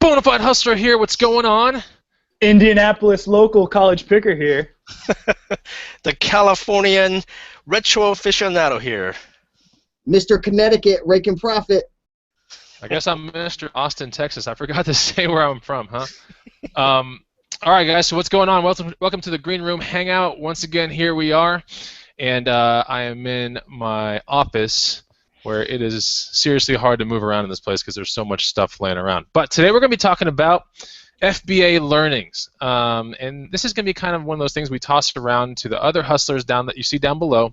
Bonafide Hustler here. What's going on? Indianapolis local college picker here. The Californian retro aficionado here. Mr. Connecticut, raking profit. I guess I'm Mr. Austin, Texas. I forgot to say where I'm from, huh? All right, guys. So what's going on? Welcome to the Green Room Hangout. Once again, here we are, and I am in my office, where it is seriously hard to move around in this place because there's so much stuff laying around. But today we're going to be talking about FBA learnings, and this is going to be kind of one of those things we toss around to the other hustlers that you see down below,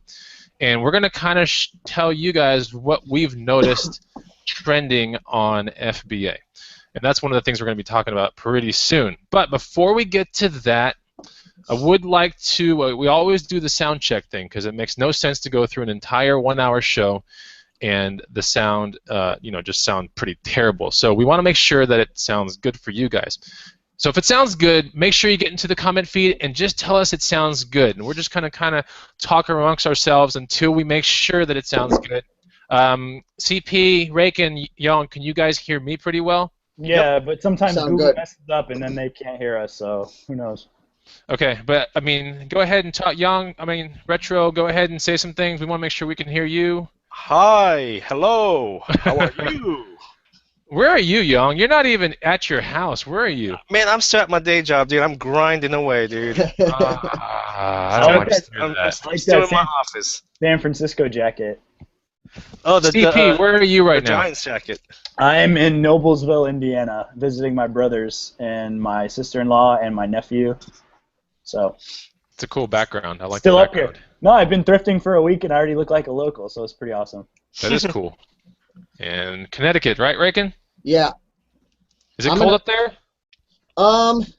and we're going to kind of tell you guys what we've noticed trending on FBA, and that's one of the things we're going to be talking about pretty soon. But before we get to that, I would like to, we always do the sound check thing because it makes no sense to go through an entire 1 hour show and the sound, just sound pretty terrible. So we want to make sure that it sounds good for you guys. So if it sounds good, make sure you get into the comment feed and just tell us it sounds good. And we're just going to kind of talk amongst ourselves until we make sure that it sounds good. CP, Rake, and Young, can you guys hear me pretty well? Yeah, Yep. but sometimes Sound Google good. messes up and then they can't hear us, so who knows. Okay, but I mean, go ahead and talk. Young, Retro, go ahead and say some things. We want to make sure we can hear you. Hi, hello, how are you? Where are you, Young? You're not even at your house. Where are you? Man, I'm still at my day job, dude. I'm grinding away, dude. I don't like want to that. hear I'm that. still in my office. San Francisco jacket. Oh, the CP, where are you right now? Giants jacket. I'm in Noblesville, Indiana, visiting my brothers and my sister-in-law and my nephew. So It's a cool background. I like still the up background. here. No, I've been thrifting for a week and I already look like a local, so it's pretty awesome. That is cool. And Connecticut, right, Raken? Yeah. Is it cold up there?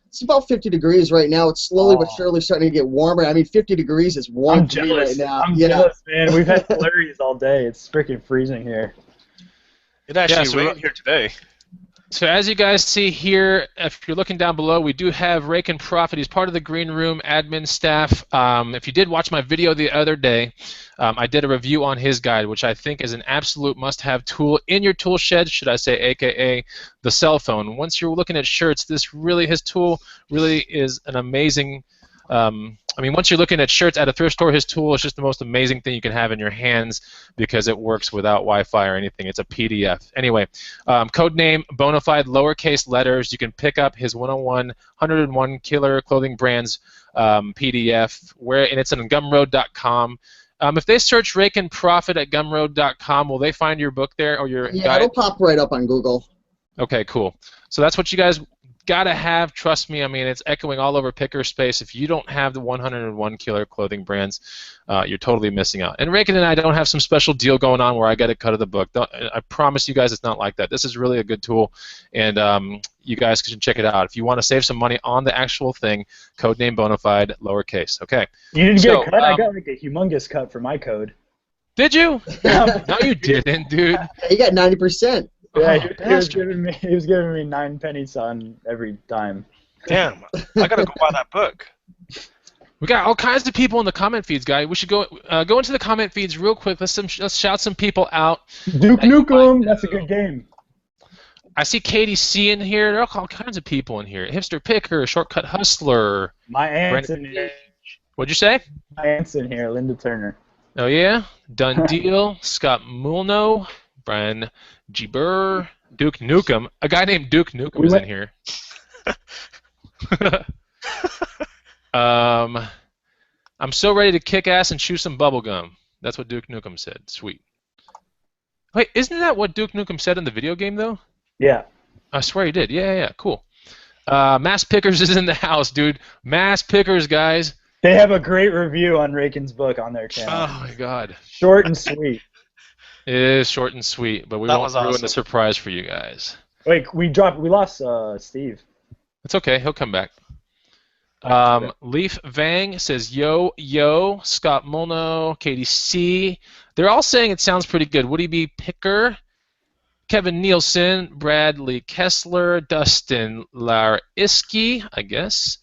It's about 50 degrees right now. It's slowly but surely starting to get warmer. I mean, 50 degrees is warm I'm for me jealous. right now. I'm jealous, man. We've had flurries all day. It's freaking freezing here. It actually so rained here today. So as you guys see here, if you're looking down below, we do have Raken Profit. He's part of the Green Room admin staff. If you did watch my video the other day, I did a review on his guide, which I think is an absolute must-have tool in your tool shed, should I say, aka the cell phone. Once you're looking at shirts, his tool really is an amazing. Once you're looking at shirts at a thrift store, his tool is just the most amazing thing you can have in your hands because it works without Wi-Fi or anything. It's a PDF. Anyway, code name, Bonafide, lowercase letters. You can pick up his 101 Killer Clothing Brands PDF, and it's on Gumroad.com. If they search Rake and Profit at Gumroad.com, will they find your book there or your Yeah, guide? it'll pop right up on Google. Okay, cool. So that's what you guys gotta have. Trust me. It's echoing all over Picker Space. If you don't have the 101 Killer Clothing Brands, you're totally missing out. And Raken and I don't have some special deal going on where I get a cut of the book. I promise you guys, it's not like that. This is really a good tool, and you guys can check it out. If you want to save some money on the actual thing, code name Bonafide, lowercase. Okay. You didn't get a cut? I got like a humongous cut for my code. Did you? No, you didn't, dude. You got 90%. Yeah, Oh, he was giving me 9 pennies on every dime. Damn, I gotta go buy that book. We got all kinds of people in the comment feeds, guys. We should go into the comment feeds real quick. Let's shout some people out. Duke Nukem, that's a good game. I see Katie C in here. There are all kinds of people in here. Hipster Picker, Shortcut Hustler. My aunt's Brandon in here. What'd you say? My aunt's in here, Linda Turner. Oh yeah, Done Deal, Scott Mulno, Brian G. Burr, Duke Nukem. A guy named Duke Nukem is in here. I'm so ready to kick ass and chew some bubblegum. That's what Duke Nukem said. Sweet. Wait, isn't that what Duke Nukem said in the video game, though? Yeah. I swear he did. Yeah, cool. Mass Pickers is in the house, dude. Mass Pickers, guys. They have a great review on Raken's book on their channel. Oh, my God. Short and sweet. It is short and sweet, but we won't ruin the surprise for you guys. Wait, we lost Steve. It's okay. He'll come back. Leaf Vang says, yo, Scott Mulno, Katie C. They're all saying it sounds pretty good. Woody B. Picker, Kevin Nielsen, Bradley Kessler, Dustin Lariski, I guess,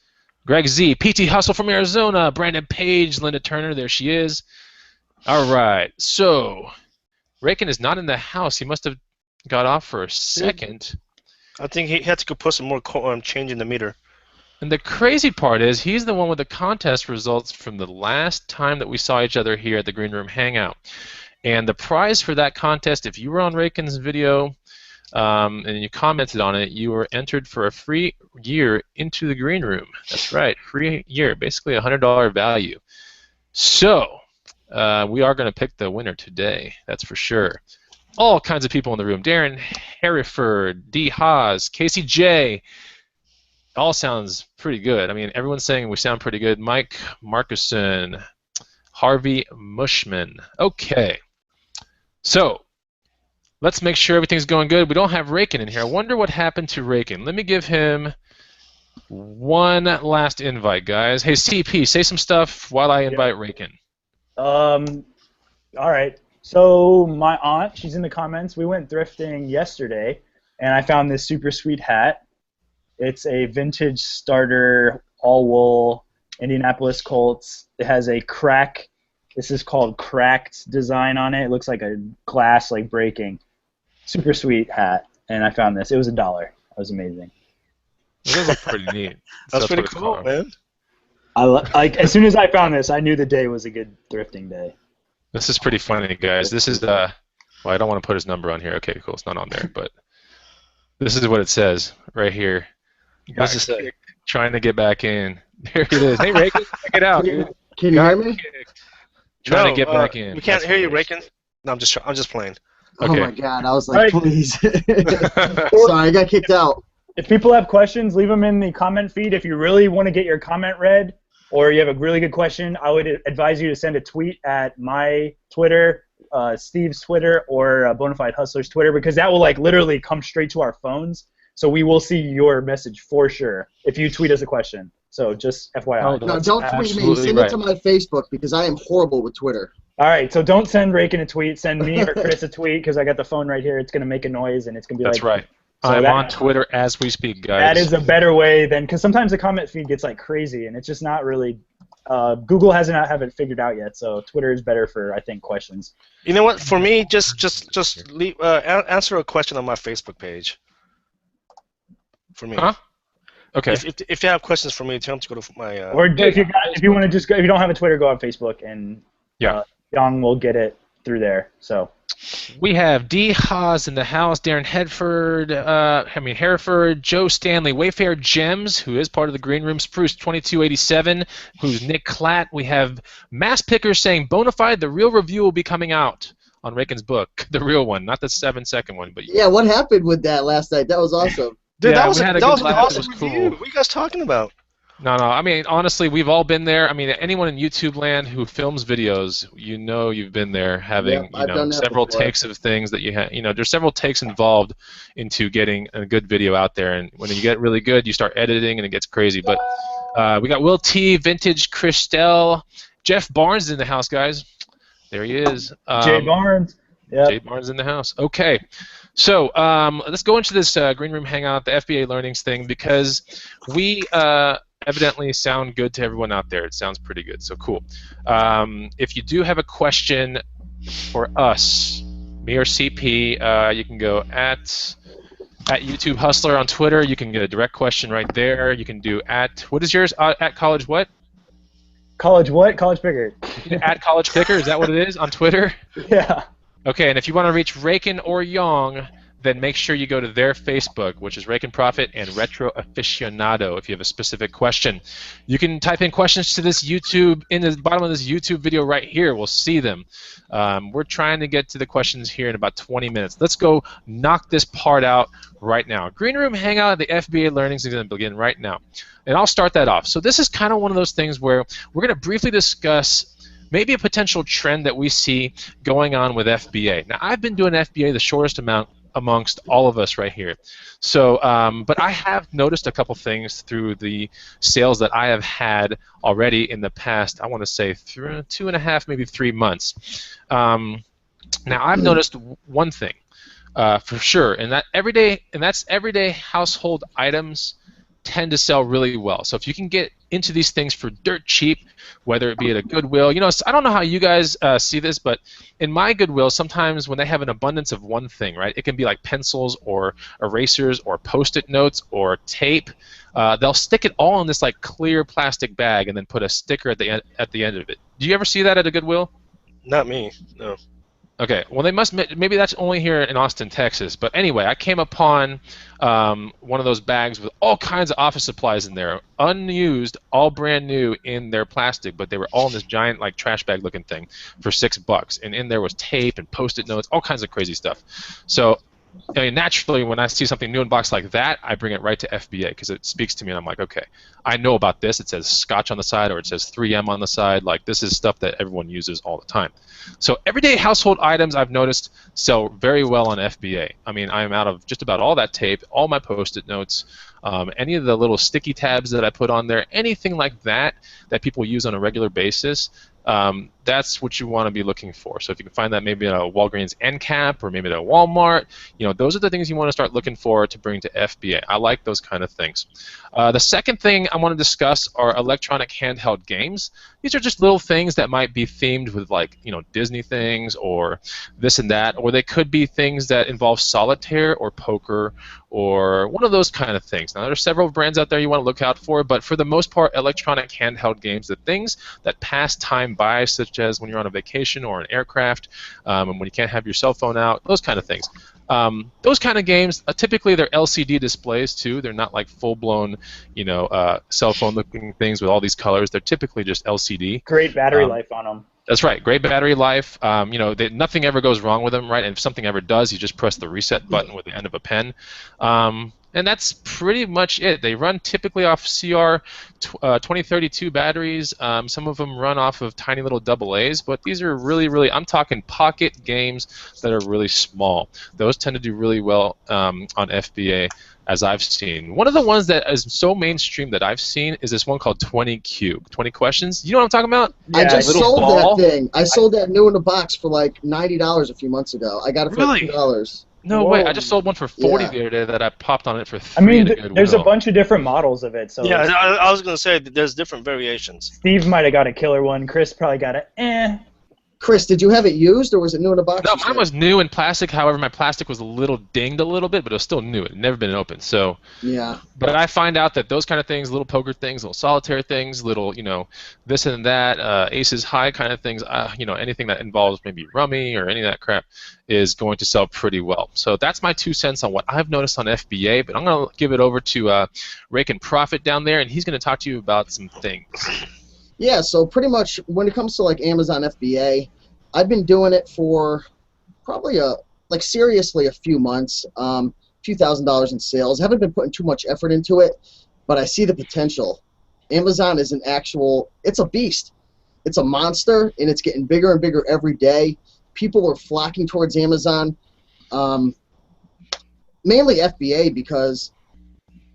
Greg Z, PT Hustle from Arizona, Brandon Page, Linda Turner, there she is. All right, so Raken is not in the house. He must have got off for a second. I think he had to go put some more change in the meter. And the crazy part is he's the one with the contest results from the last time that we saw each other here at the Green Room Hangout. And the prize for that contest, if you were on Raken's video and you commented on it, you were entered for a free year into the Green Room. That's right, free year, basically a $100 value. So we are going to pick the winner today, that's for sure. All kinds of people in the room. Darren Hereford, D. Haas, Casey J. All sounds pretty good. I mean, everyone's saying we sound pretty good. Mike Markuson, Harvey Mushman. Okay. So let's make sure everything's going good. We don't have Raken in here. I wonder what happened to Raken. Let me give him one last invite, guys. Hey, CP, say some stuff while I invite Raken. All right. So my aunt, she's in the comments. We went thrifting yesterday, and I found this super sweet hat. It's a vintage starter, all-wool, Indianapolis Colts. It has a crack. This is called cracked design on it. It looks like a glass like breaking. Super sweet hat, and I found this. It was $1. It was amazing. It was pretty neat. That's pretty cool, man. Like as soon as I found this, I knew the day was a good thrifting day. This is pretty funny, guys. This is well, I don't want to put his number on here. Okay, cool. It's not on there, but this is what it says right here. What's it say? Trying to get back in. There it is. Hey, Raken, check it out, dude. Can you hear me? Trying to get back in. We can't That's hear you, hilarious. Raken. No, I'm just playing. Oh Okay. my God! I was like, Right. please. Sorry, I got kicked out. If people have questions, leave them in the comment feed. If you really want to get your comment read, or you have a really good question, I would advise you to send a tweet at my Twitter, Steve's Twitter, or Bonafide Hustler's Twitter, because that will like literally come straight to our phones. So we will see your message for sure if you tweet us a question. So just FYI. Oh, No, That's don't tweet me. absolutely Send right. it to my Facebook because I am horrible with Twitter. All right, so don't send Raken a tweet. Send me or Chris a tweet because I got the phone right here. It's going to make a noise and it's going to be That's like... right. So I'm that- on Twitter as we speak, guys. That is a better way than... Because sometimes the comment feed gets like crazy and it's just not really... Google hasn't have it figured out yet, so Twitter is better for, I think, questions. You know what? For me, just leave, answer a question on my Facebook page. For me. Huh? Okay. If you have questions for me, tell them to go to my. Or if you want to just go, if you don't have a Twitter, go on Facebook and Yeah. Young will get it through there. So We have D. Haas in the house, Darren Hereford, Joe Stanley, Wayfair Gems, who is part of the Green Room, Spruce 2287, who's Nick Klatt. We have Mass Pickers saying, Bonafide, the real review will be coming out on Raken's book. The real one, not the 7-second one. But Yeah, what happened with that last night? That was awesome. Dude, Yeah, that was we had a that good was an laugh. It awesome was review. cool. What are you guys talking about? No, I mean, honestly, we've all been there. I mean, anyone in YouTube land who films videos, you know you've been there having, Yep, I've done that several before. takes of things that you have. There's several takes involved into getting a good video out there. And when you get really good, you start editing and it gets crazy. But we got Will T, Vintage Christelle, Jeff Barnes in the house, guys. There he is. Jay Barnes. Yeah. Jay Barnes in the house. Okay. So let's go into this Green Room Hangout, the FBA Learnings thing, because we evidently sound good to everyone out there. It sounds pretty good, so cool. If you do have a question for us, me or CP, you can go at YouTube Hustler on Twitter. You can get a direct question right there. You can do what is yours? At College what? College what? College Picker. At College Picker, is that what it is on Twitter? Yeah. Okay, and if you want to reach Raken or Yong, then make sure you go to their Facebook, which is Raken Profit and Retro Aficionado, if you have a specific question. You can type in questions to this YouTube, in the bottom of this YouTube video right here. We'll see them. We're trying to get to the questions here in about 20 minutes. Let's go knock this part out right now. Green Room Hangout, the FBA Learnings is going to begin right now. And I'll start that off. So this is kind of one of those things where we're going to briefly discuss maybe a potential trend that we see going on with FBA. Now, I've been doing FBA the shortest amount amongst all of us right here. So, but I have noticed a couple things through the sales that I have had already in the past, I want to say 2.5, maybe 3 months. Now, I've noticed one thing for sure, and that's everyday household items tend to sell really well. So if you can get into these things for dirt cheap, whether it be at a Goodwill, you know, I don't know how you guys see this, but in my Goodwill, sometimes when they have an abundance of one thing, right, it can be like pencils or erasers or Post-it notes or tape. They'll stick it all in this like clear plastic bag and then put a sticker at the end of it. Do you ever see that at a Goodwill? Not me. No. Okay, well, they must. Maybe that's only here in Austin, Texas. But anyway, I came upon one of those bags with all kinds of office supplies in there, unused, all brand new in their plastic, but they were all in this giant like trash bag looking thing for $6. And in there was tape and Post-it notes, all kinds of crazy stuff. So, I mean, naturally, when I see something new in box like that, I bring it right to FBA because it speaks to me, and I'm like, okay, I know about this. It says Scotch on the side, or it says 3M on the side. Like, this is stuff that everyone uses all the time. So everyday household items, I've noticed, sell very well on FBA. I mean, I'm out of just about all that tape, all my Post-it notes, any of the little sticky tabs that I put on there, anything like that that people use on a regular basis. That's what you want to be looking for. So if you can find that maybe at a Walgreens end cap or maybe at a Walmart, you know, those are the things you want to start looking for to bring to FBA. I like those kind of things. The second thing I want to discuss are electronic handheld games. These are just little things that might be themed with, like, you know, Disney things or this and that, or they could be things that involve solitaire or poker or one of those kind of things. Now, there are several brands out there you want to look out for, but for the most part, electronic handheld games, the things that pass time by, such as when you're on a vacation or an aircraft, and when you can't have your cell phone out, those kind of things. Those kind of games, typically they're LCD displays too. They're not like full-blown, you know, cell phone-looking things with all these colors. They're typically just LCD. Great battery life on them. That's right. Great battery life. You know, nothing ever goes wrong with them, right? And if something ever does, you just press the reset button with the end of a pen. And that's pretty much it. They run typically off CR 2032 batteries. Some of them run off of tiny little AA's, but these are really, really, I'm talking pocket games that are really small. Those tend to do really well on FBA, as I've seen. One of the ones that is so mainstream that I've seen is this one called 20 Cube. 20 questions. You know what I'm talking about? I just little sold ball. that thing. I sold that new in a box for like $90 a few months ago. I got it for Really? $2. No Whoa. way! I just sold one for 40 Yeah. the other day that I popped on it for 3 I mean, at a Goodwill. there's a bunch of different models of it. So Yeah, I was gonna say that there's different variations. Steve might have got a killer one. Chris probably got a Chris, did you have it used or was it new in a box? No, you mine said? was new in plastic. However, my plastic was a little dinged a little bit, but it was still new. It had never been opened. So, Yeah. but I find out that those kind of things, little poker things, little solitaire things, little, you know, this and that, aces high kind of things, you know, anything that involves maybe rummy or any of that crap is going to sell pretty well. So that's my 2 cents on what I've noticed on FBA. But I'm going to give it over to Rake and Profit down there, and he's going to talk to you about some things. Yeah, so pretty much when it comes to like Amazon FBA, I've been doing it for probably seriously a few months, few $1,000s in sales. Haven't been putting too much effort into it, but I see the potential. Amazon is it's a beast. It's a monster, and it's getting bigger and bigger every day. People are flocking towards Amazon, mainly FBA, because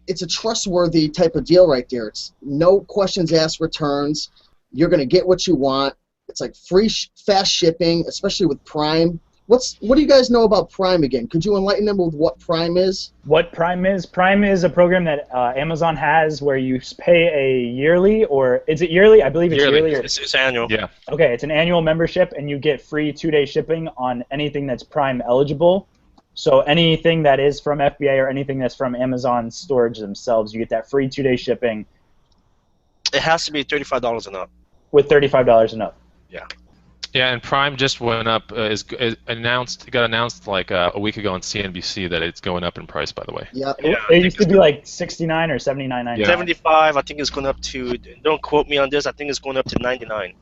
it's a trustworthy type of deal right there. It's no questions asked returns. You're going to get what you want. It's like free, fast shipping, especially with Prime. What do you guys know about Prime again? Could you enlighten them with what Prime is? What Prime is? Prime is a program that Amazon has where you pay a yearly, or is it yearly? I believe it's yearly. It's annual. Yeah. Okay, it's an annual membership, and you get free 2-day shipping on anything that's Prime eligible. So anything that is from FBA or anything that's from Amazon storage themselves, you get that free 2-day shipping. It has to be $35 and up. With $35 and up. Yeah. Yeah, and Prime just went up. It got announced like a week ago on CNBC that it's going up in price. By the way. Yeah. It used to be like $69 or $79.99. Yeah. 75. I think it's going up to. Don't quote me on this. I think it's going up to 99.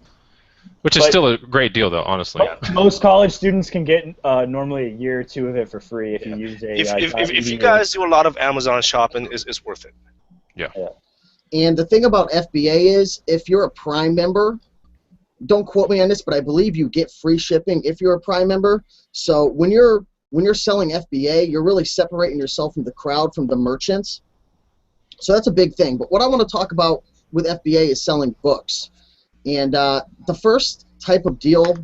Which is still a great deal, though. Honestly. Most college students can get normally a year or two of it for free if you use a. If you guys do a lot of Amazon shopping, it's worth it. Yeah. And the thing about FBA is, if you're a Prime member, don't quote me on this, but I believe you get free shipping if you're a Prime member. So when you're selling FBA, you're really separating yourself from the crowd, from the merchants. So that's a big thing. But what I want to talk about with FBA is selling books. And the first type of deal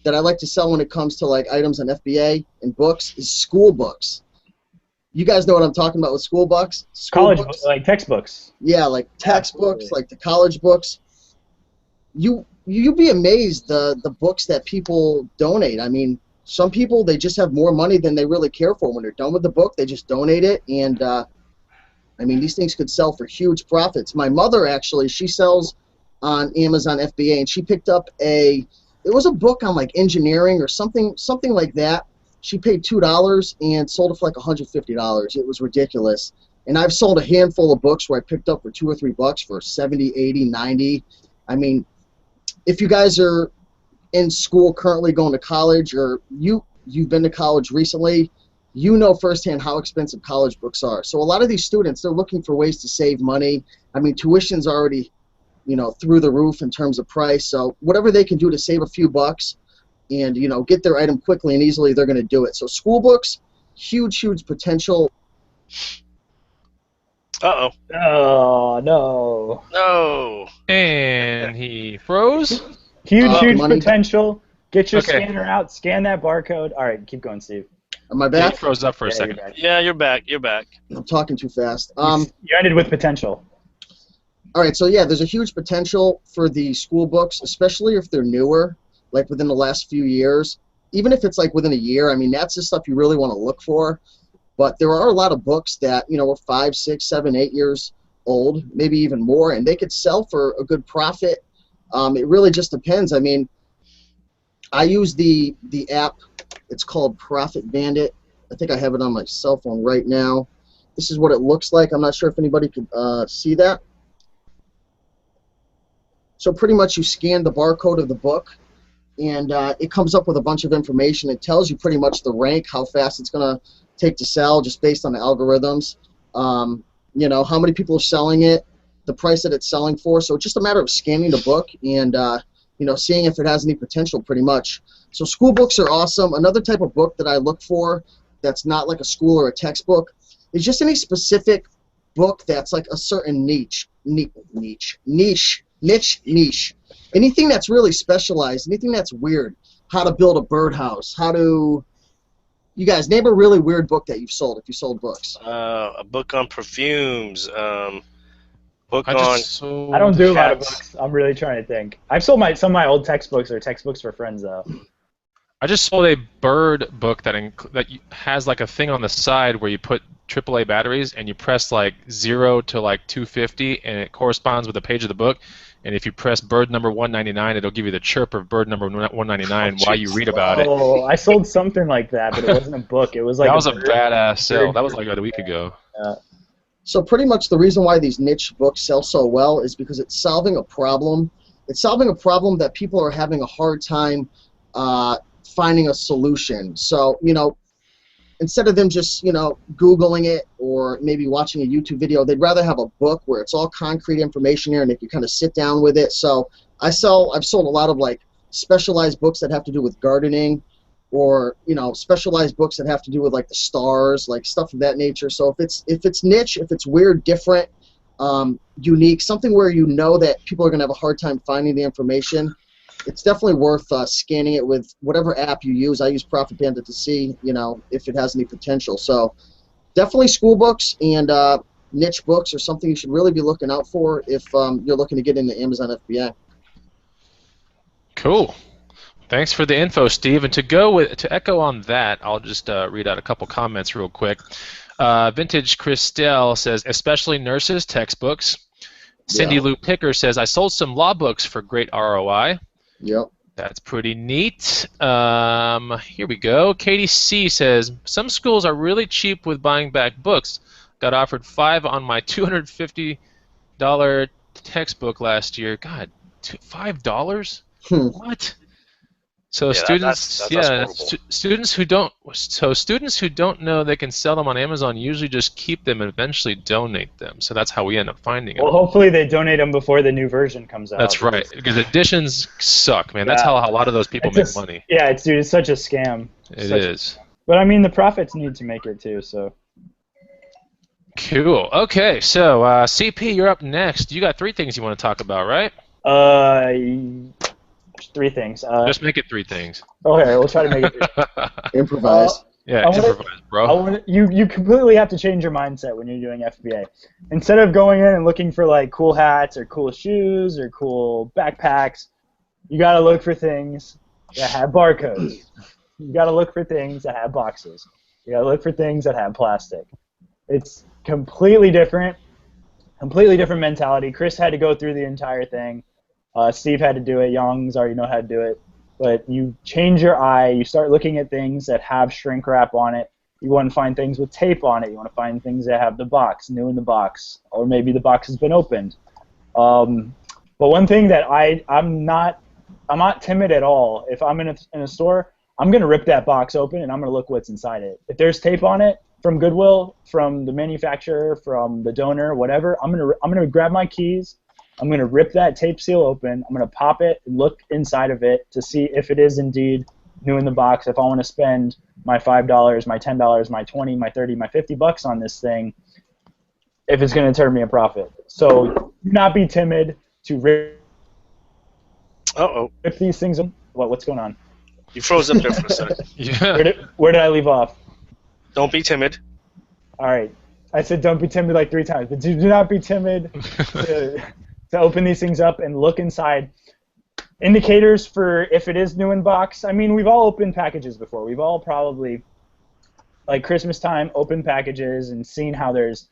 that I like to sell when it comes to like items on FBA and books is school books. You guys know what I'm talking about with school books? College books, like textbooks. Yeah, like textbooks, Absolutely. like the college books. You'd be amazed the books that people donate. I mean, some people, they just have more money than they really care for. When they're done with the book, they just donate it, and I mean, these things could sell for huge profits. My mother, actually, she sells on Amazon FBA, and she picked up it was a book on like engineering or something like that. She paid $2 and sold it for like $150. It was ridiculous. And I've sold a handful of books where I picked up for $2 or $3 for 70, 80, 90. I mean, if you guys are in school currently going to college, or you've been to college recently, you know firsthand how expensive college books are. So a lot of these students, they're looking for ways to save money. I mean, tuition's already, through the roof in terms of price. So whatever they can do to save a few bucks and, get their item quickly and easily, they're going to do it. So school books, huge potential. Uh-oh. Oh, no. No. And he froze. Huge money. potential. Get your Okay. scanner out. Scan that barcode. All right, keep going, Steve. Am I Yeah, back? he froze up for a Yeah, second. you're back. Yeah, you're back. You're back. I'm talking too fast. You ended with potential. All right, so yeah, there's a huge potential for the school books, especially if they're newer, like within the last few years. Even if it's like within a year, I mean, that's the stuff you really want to look for. But there are a lot of books that, were 5, 6, 7, 8 years old, maybe even more, and they could sell for a good profit. It really just depends. I mean, I use the app. It's called Profit Bandit. I think I have it on my cell phone right now. This is what it looks like. I'm not sure if anybody could see that. So pretty much you scan the barcode of the book, and it comes up with a bunch of information. It tells you pretty much the rank, how fast it's going to take to sell, just based on the algorithms. How many people are selling it, the price that it's selling for. So it's just a matter of scanning the book and seeing if it has any potential, pretty much. So school books are awesome. Another type of book that I look for that's not like a school or a textbook is just any specific book that's like a certain niche. Anything that's really specialized, anything that's weird. How to build a birdhouse, you guys, name a really weird book that you've sold, if you sold books. A book on perfumes. Book I on. just sold I don't do a lot of hats. books. I'm really trying to think. I've sold some of my old textbooks or textbooks for friends, though. I just sold a bird book that has like a thing on the side where you put AAA batteries and you press like 0 to like 250 and it corresponds with the page of the book. And if you press bird number 199, it'll give you the chirp of bird number 199 while you read about it. Oh, I sold something like that, but it wasn't a book. It was like That was a bird- badass sale. bird- That was like a week ago. So pretty much the reason why these niche books sell so well is because it's solving a problem. It's solving a problem that people are having a hard time finding a solution. So, instead of them just, Googling it or maybe watching a YouTube video, they'd rather have a book where it's all concrete information there and they can kind of sit down with it. So I've sold a lot of like specialized books that have to do with gardening, or specialized books that have to do with like the stars, like stuff of that nature. So if it's niche, if it's weird, different, unique, something where that people are going to have a hard time finding the information, it's definitely worth scanning it with whatever app you use. I use Profit Bandit to see if it has any potential. So definitely school books and niche books are something you should really be looking out for if you're looking to get into Amazon FBA. Cool. Thanks for the info, Steve. And to echo on that, I'll just read out a couple comments real quick. Vintage Christelle says, especially nurses' textbooks. Cindy Yeah. Lou Picker says, I sold some law books for great ROI. Yep. That's pretty neat. Here we go. Katie C says, some schools are really cheap with buying back books. Got offered 5 on my $250 textbook last year. God, $5? What? So Yeah, students, that's horrible. students who don't know they can sell them on Amazon usually just keep them and eventually donate them. So that's how we end up finding them. Well, hopefully they donate them before the new version comes out. That's right, because editions suck, man. That's Yeah. how a lot of those people It's make just- money. Yeah, it's such a scam. It Such- is. But I mean, the profits need to make it too. So Cool. Okay, so CP, you're up next. You got 3 things you want to talk about, right? 3 things. Just make it 3 things. Okay, we'll try to make it. Improvise. Yeah, I wanna- improvise, bro. you completely have to change your mindset when you're doing FBA. Instead of going in and looking for like cool hats or cool shoes or cool backpacks, you gotta look for things that have barcodes. You gotta look for things that have boxes. You gotta look for things that have plastic. It's completely different mentality. Chris had to go through the entire thing. Steve had to do it. Young's already know how to do it. But you change your eye. You start looking at things that have shrink wrap on it. You want to find things with tape on it. You want to find things that have the box, new in the box, or maybe the box has been opened. But one thing that I'm not timid at all. If I'm in a store, I'm gonna rip that box open and I'm gonna look what's inside it. If there's tape on it from Goodwill, from the manufacturer, from the donor, whatever, I'm gonna grab my keys. I'm gonna rip that tape seal open. I'm gonna pop it and look inside of it to see if it is indeed new in the box. If I want to spend my $5, my $10, my 20, my 30, my $50 on this thing, if it's gonna turn me a profit. So do not be timid to rip these things. What's going on? You froze up there for a second. Yeah. Where did I leave off? Don't be timid. All right. I said don't be timid like 3 times, but do not be timid to open these things up and look inside. Indicators for if it is new in box. I mean, we've all opened packages before. We've all probably, like Christmas time, opened packages and seen how there's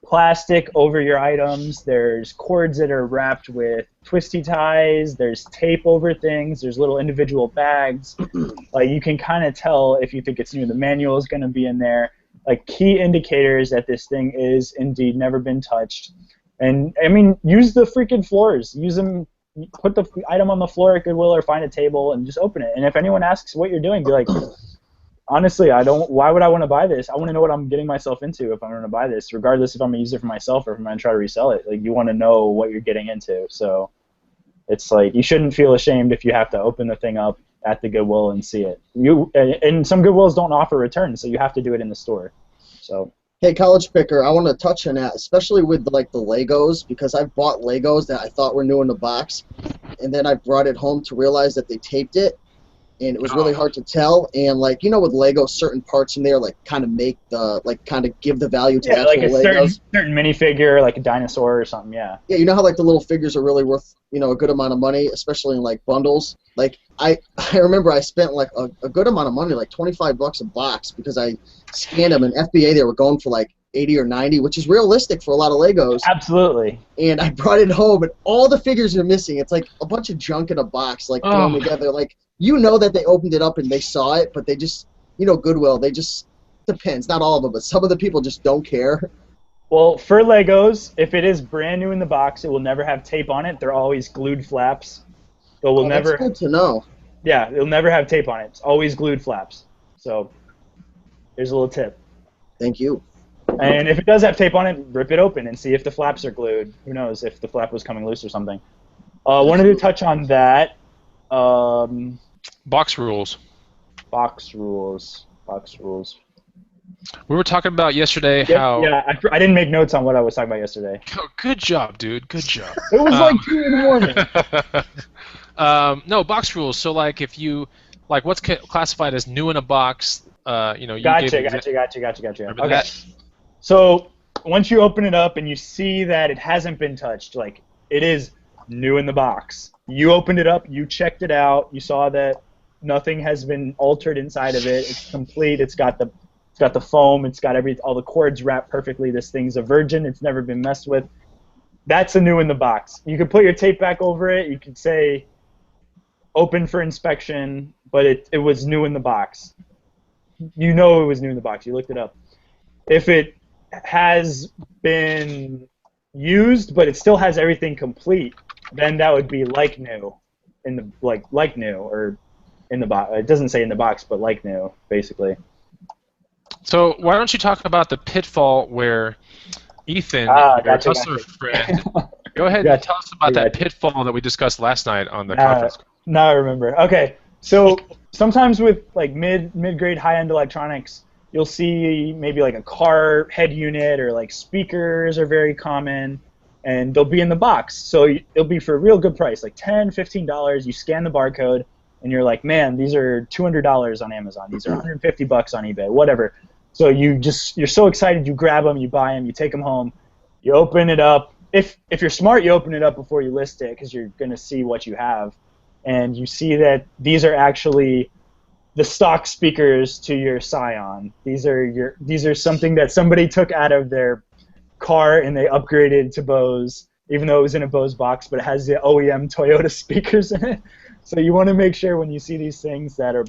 plastic over your items. There's cords that are wrapped with twisty ties. There's tape over things. There's little individual bags. Like you can kind of tell if you think it's new. The manual is going to be in there. Like key indicators that this thing is indeed never been touched. And I mean, use the freaking floors. Use them. Put the item on the floor at Goodwill or find a table and just open it. And if anyone asks what you're doing, be like, honestly, why would I want to buy this? I want to know what I'm getting myself into if I'm going to buy this, regardless if I'm going to use it for myself or if I'm going to try to resell it. Like, you want to know what you're getting into. So it's like, you shouldn't feel ashamed if you have to open the thing up at the Goodwill and see it. And some Goodwills don't offer returns, so you have to do it in the store. So. Hey, College Picker, I want to touch on that, especially with like the Legos, because I've bought Legos that I thought were new in the box, and then I brought it home to realize that they taped it, and it was really hard to tell. And like, you know, with Lego, certain parts in there like kind of make the kind of give the value to actual like a Legos. certain minifigure, like a dinosaur or something. Yeah. Yeah, you know how like the little figures are really worth, you know, a good amount of money, especially in like bundles. Like I remember I spent like a good amount of money, like $25 a box, because I scanned them. In FBA they were going for like 80 or 90, which is realistic for a lot of Legos. Absolutely. And I brought it home, and all the figures are missing. It's like a bunch of junk in a box, like thrown together. Like, you know that they opened it up and they saw it, but they just, you know, Goodwill, they just, depends, not all of them, but some of the people just don't care. Well, for Legos, if it is brand new in the box, it will never have tape on it. They're always glued flaps. It will never. That's good to know. Yeah, it'll never have tape on it. It's always glued flaps. So, here's a little tip. Thank you. And if it does have tape on it, rip it open and see if the flaps are glued. Who knows if the flap was coming loose or something. Wanted to touch on that. Box rules. Box rules. Box rules. We were talking about yesterday how. Yeah, I didn't make notes on what I was talking about yesterday. Oh, good job, dude. Good job. It was like 2 in the morning. No, box rules. So, like, if you, like, what's classified as new in a box, you know, you Gotcha. Remember Okay. that? So, once you open it up and you see that it hasn't been touched, like, it is new in the box. You opened it up, you checked it out, you saw that nothing has been altered inside of it. It's complete. It's got the foam. It's got all the cords wrapped perfectly. This thing's a virgin. It's never been messed with. That's a new in the box. You could put your tape back over it. You could say open for inspection, but it was new in the box. You know it was new in the box. You looked it up. If it has been used, but it still has everything complete, then that would be like new, in the like new or in the box. It doesn't say in the box, but like new, basically. So why don't you talk about the pitfall where Ethan, your gotcha. friend, go ahead and tell us about that pitfall that we discussed last night on the conference call. Now I remember. Okay, so sometimes with like mid-grade high-end electronics, you'll see maybe like a car head unit or like speakers are very common, and they'll be in the box. So it'll be for a real good price, like $10, $15. You scan the barcode, and you're like, man, these are $200 on Amazon, these are $150 on eBay, whatever. So you're so excited, you grab them, you buy them, you take them home, you open it up. If you're smart, you open it up before you list it because you're gonna see what you have, and you see that these are actually the stock speakers to your Scion. These are something that somebody took out of their car and they upgraded to Bose, even though it was in a Bose box, but it has the OEM Toyota speakers in it. So you want to make sure when you see these things that are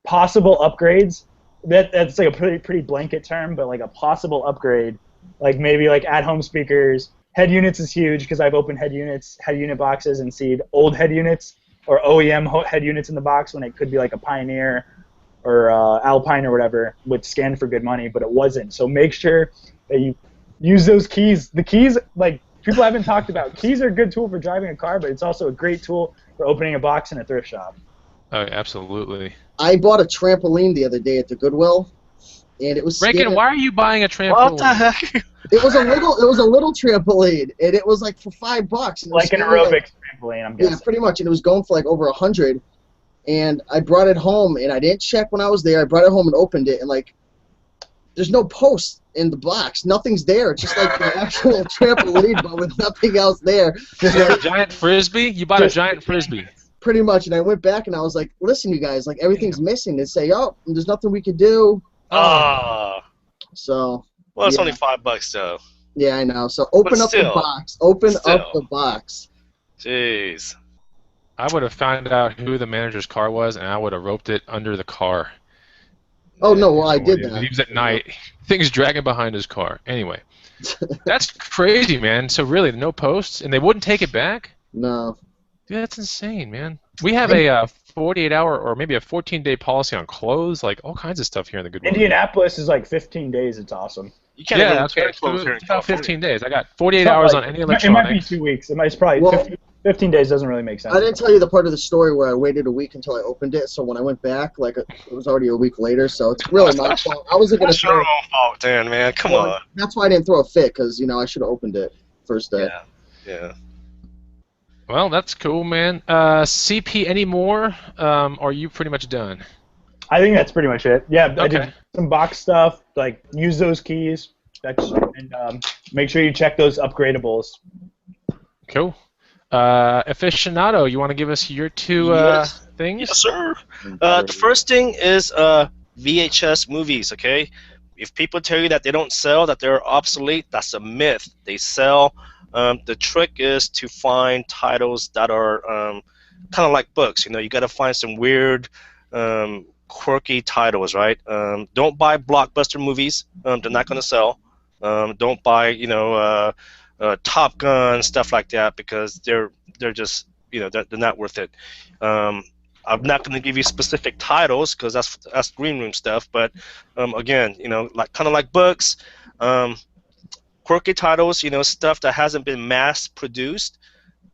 possible upgrades, that's like a pretty blanket term, but like a possible upgrade, like maybe like at-home speakers. Head units is huge because I've opened head unit boxes and seen old head units or OEM head units in the box when it could be like a Pioneer or Alpine or whatever with scanned for good money, but it wasn't. So make sure that you use those keys. The keys, like people haven't talked about, keys are a good tool for driving a car, but it's also a great tool for opening a box in a thrift shop. Oh, absolutely. I bought a trampoline the other day at the Goodwill, and it was Reagan, why are you buying a trampoline? What the heck? It was a little trampoline, and it was like for $5. Like an aerobics trampoline, I'm guessing. Yeah, pretty much, and it was going for like over 100. And I brought it home, and I didn't check when I was there. I brought it home and opened it, and like, there's no post in the box. Nothing's there. It's just like the actual trampoline, but with nothing else there. A giant frisbee? You bought a giant frisbee. Pretty much, and I went back and I was like, listen, you guys, like everything's missing. They say, oh, there's nothing we could do. So. Well, it's yeah. only $5 though. Yeah, I know. So open up the box. Open up the box. Jeez. I would have found out who the manager's car was, and I would have roped it under the car. Oh, no, well, I did that. He was at night. Things dragging behind his car. Anyway, that's crazy, man. So really, no posts, and they wouldn't take it back? No. Dude, that's insane, man. We have a 48-hour or maybe a 14-day policy on clothes, like all kinds of stuff here in the Goodwill. Indianapolis is like 15 days. It's awesome. You can't even return clothes here in it's about California. 15 days. I got 48 hours on any electronics. It might be 2 weeks. It's probably 15 days doesn't really make sense. I didn't tell you the part of the story where I waited a week until I opened it, so when I went back, like, it was already a week later, so it's really my fault. I wasn't going to That's your own fault, Dan, man. Come on. That's why I didn't throw a fit, because, you know, I should have opened it first day. Yeah. Well, that's cool, man. CP, any more? Or are you pretty much done? I think that's pretty much it. Yeah, Okay. I did some box stuff, like use those keys, and make sure you check those upgradables. Cool. Aficionado, you want to give us your two things? Yes, sir. The first thing is VHS movies, okay? If people tell you that they don't sell, that they're obsolete, that's a myth. They sell. The trick is to find titles that are kind of like books. You know, you got to find some weird, quirky titles, right? Don't buy blockbuster movies. They're not going to sell. Don't buy, you know, Top Gun, stuff like that, because they're just, you know, they're not worth it. I'm not going to give you specific titles because that's green room stuff. But again, you know, like kind of like books. Quirky titles, you know, stuff that hasn't been mass produced,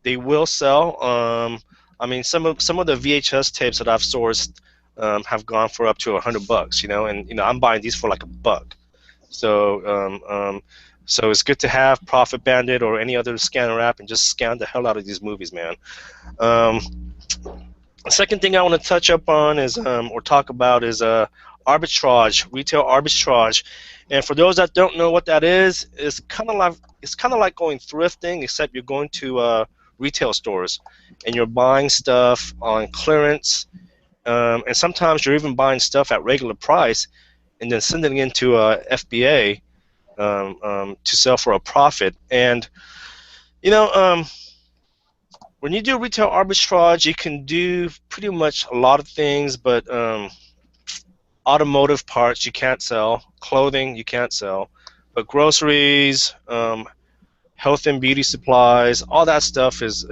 they will sell. I mean, some of the VHS tapes that I've sourced have gone for up to $100, you know, and you know I'm buying these for like $1. So so it's good to have Profit Bandit or any other scanner app and just scan the hell out of these movies, man. The second thing I want to touch up on is or talk about is arbitrage, retail arbitrage. And for those that don't know what that is, it's kind of like going thrifting, except you're going to retail stores and you're buying stuff on clearance, and sometimes you're even buying stuff at regular price and then sending it into FBA to sell for a profit. And you know, when you do retail arbitrage, you can do pretty much a lot of things, but automotive parts you can't sell, clothing you can't sell, but groceries, health and beauty supplies, all that stuff is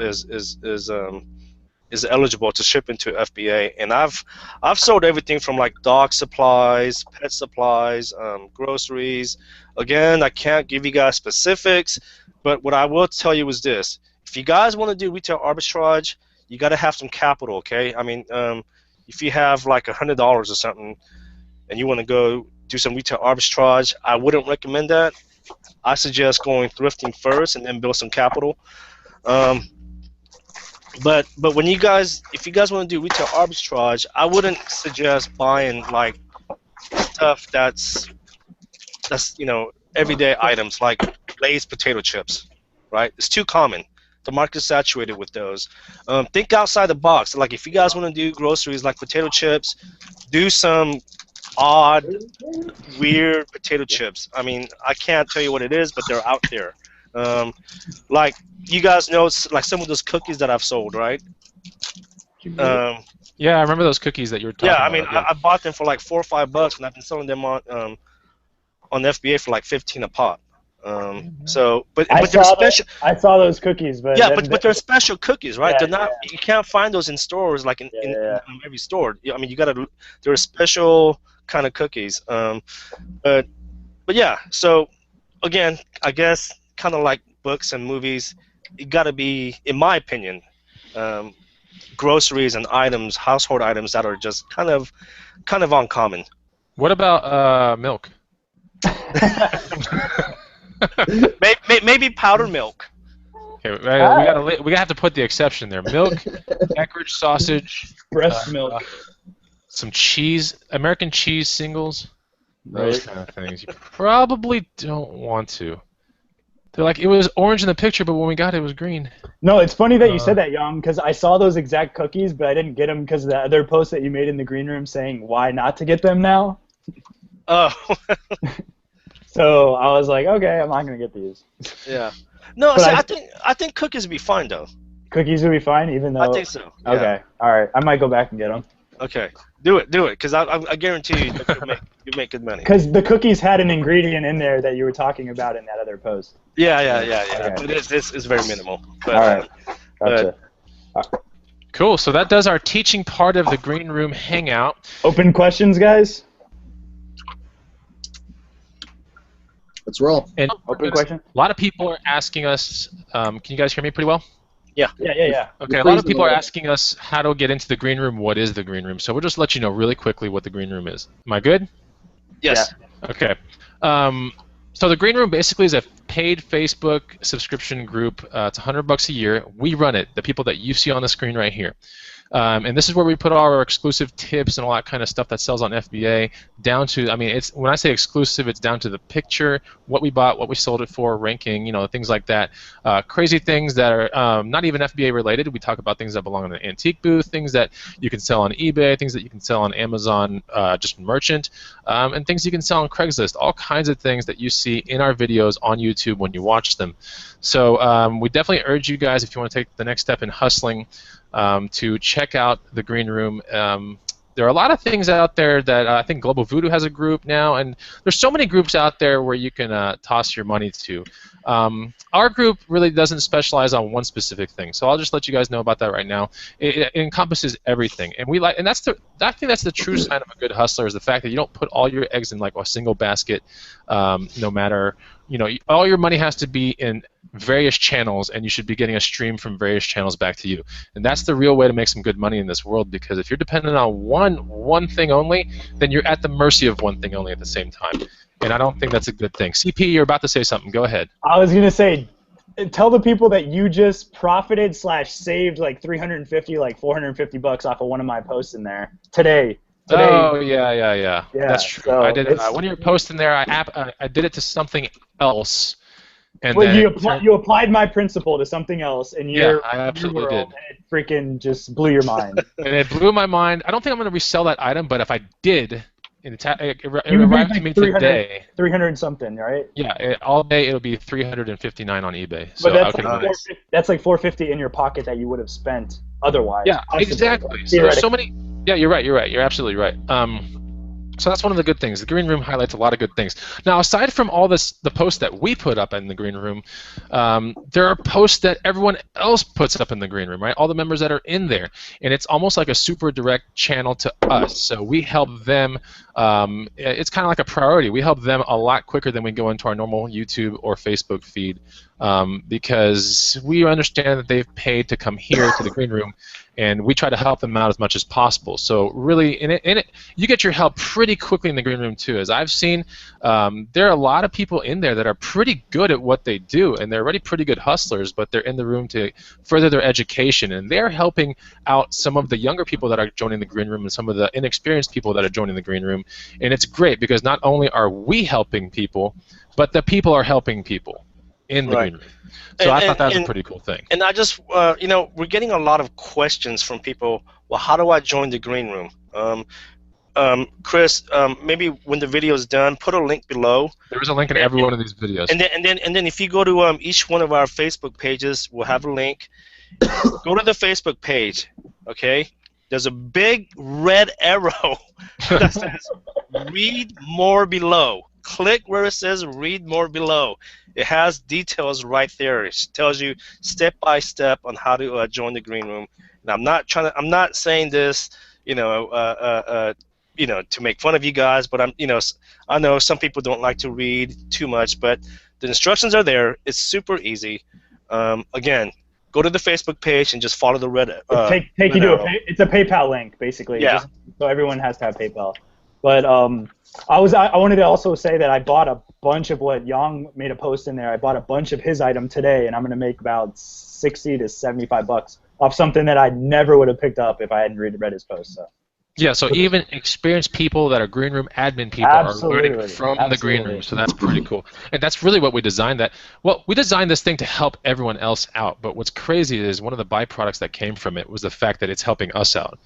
eligible to ship into FBA. And I've sold everything from like dog supplies, pet supplies, groceries. Again, I can't give you guys specifics, but what I will tell you is this: if you guys want to do retail arbitrage, you got to have some capital, okay? I mean, if you have like $100 or something, and you want to go do some retail arbitrage, I wouldn't recommend that. I suggest going thrifting first and then build some capital. But when you guys, if you guys want to do retail arbitrage, I wouldn't suggest buying like stuff that's everyday items like Lay's potato chips, right? It's too common. The market's saturated with those. Think outside the box. Like if you guys want to do groceries like potato chips, do some odd, weird potato chips. I mean, I can't tell you what it is, but they're out there. Like you guys know, like some of those cookies that I've sold, right? Yeah, I remember those cookies that you were talking Yeah, I about. mean, I bought them for like $4 or $5, and I've been selling them on FBA for like 15 a pop. But they're special. I saw those cookies, but Yeah, but they're special cookies, right? Yeah, They're not. yeah. You can't find those in stores like in Yeah. every store. I mean, you gotta. They're special kind of cookies. But yeah. So again, I guess kind of like books and movies, you gotta be, in my opinion, groceries and items, household items that are just kind of uncommon. What about milk? Maybe powdered milk. Okay, we gotta have to put the exception there. Milk, Eckrich sausage, breast milk. some cheese, American cheese singles, those Right. kind of things. You probably don't want to. They're like, it was orange in the picture, but when we got it, it was green. No, it's funny that you said that, Young, because I saw those exact cookies, but I didn't get them because of the other post that you made in the green room saying why not to get them now. Oh. So I was like, okay, I'm not gonna get these. Yeah. No, But see, I think cookies would be fine though. Cookies would be fine, even though. I think so. Yeah. Okay, all right, I might go back and get them. Okay. Do it, because I guarantee you that you make good money. Because the cookies had an ingredient in there that you were talking about in that other post. Yeah. Okay. But it's very minimal. But, All right, gotcha. Cool. So that does our teaching part of the green room hangout. Open questions, guys. Let's roll. And Open question. a lot of people are asking us. Can you guys hear me pretty well? Yeah. Yeah. Okay, a lot of people are asking us how to get into the green room. What is the green room? So we'll just let you know really quickly what the green room is. Am I good? Yes. Okay. So the green room basically is a paid Facebook subscription group. It's $100 a year. We run it. The people that you see on the screen right here. And this is where we put all our exclusive tips and all that kind of stuff that sells on FBA down to, I mean, it's when I say exclusive, it's down to the picture, what we bought, what we sold it for, ranking, things like that. Crazy things that are not even FBA related. We talk about things that belong in an antique booth, things that you can sell on eBay, things that you can sell on Amazon, just merchant, and things you can sell on Craigslist. All kinds of things that you see in our videos on YouTube when you watch them. So we definitely urge you guys, if you want to take the next step in hustling, to check out the green room. There are a lot of things out there that I think Global Voodoo has a group now, and there's so many groups out there where you can toss your money to. Our group really doesn't specialize on one specific thing, so I'll just let you guys know about that right now. It encompasses everything, and I think that's the true sign of a good hustler, is the fact that you don't put all your eggs in like a single basket. No matter, all your money has to be in various channels, and you should be getting a stream from various channels back to you. And that's the real way to make some good money in this world, because if you're dependent on one thing only, then you're at the mercy of one thing only at the same time. And I don't think that's a good thing. CP, you're about to say something. Go ahead. I was gonna say, tell the people that you just profited / saved like $450 off of one of my posts in there today. Oh yeah. That's true. So I did one of your posts in there. I did it to something else. And well, then you applied my principle to something else in your I absolutely world, did. and it freaking just blew your mind. And it blew my mind. I don't think I'm going to resell that item, but if I did, it You arrived made to me like 300 today. 300 something, right? Yeah, all day it'll be $359 on eBay. So But that's like $450 in your pocket that you would have spent otherwise. Yeah, exactly. So there's so many. Yeah, you're right. You're absolutely right. So that's one of the good things. The green room highlights a lot of good things. Now, aside from all the posts that we put up in the green room, there are posts that everyone else puts up in the green room, right? All the members that are in there, and it's almost like a super direct channel to us. So we help them it's kind of like a priority. We help them a lot quicker than we go into our normal YouTube or Facebook feed, because we understand that they've paid to come here to the green room, and we try to help them out as much as possible. So really, you get your help pretty quickly in the green room too. As I've seen, there are a lot of people in there that are pretty good at what they do, and they're already pretty good hustlers, but they're in the room to further their education, and they're helping out some of the younger people that are joining the green room and some of the inexperienced people that are joining the green room. And it's great because not only are we helping people, but the people are helping people in the green room. So I thought that was a pretty cool thing. And I just, we're getting a lot of questions from people. Well, how do I join the green room? Chris, maybe when the video is done, put a link below. There is a link in every one of these videos. And then if you go to each one of our Facebook pages, we'll have a link. Go to the Facebook page, okay? There's a big red arrow that says read more below. Click where it says read more below. It has details right there. It tells you step by step on how to join the green room. And I'm not saying this, to make fun of you guys, but I know some people don't like to read too much, but the instructions are there. It's super easy. Again, go to the Facebook page and just follow the red. Take you to it's a PayPal link basically. Yeah. So everyone has to have PayPal. But I wanted to also say that I bought a bunch of what Yang made a post in there. I bought a bunch of his item today, and I'm going to make about $60 to $75 off something that I never would have picked up if I hadn't read his post. So. Yeah, so even experienced people that are green room admin people are learning from the green room, so that's pretty cool. And that's really what we designed that. Well, we designed this thing to help everyone else out, but what's crazy is one of the byproducts that came from it was the fact that it's helping us out.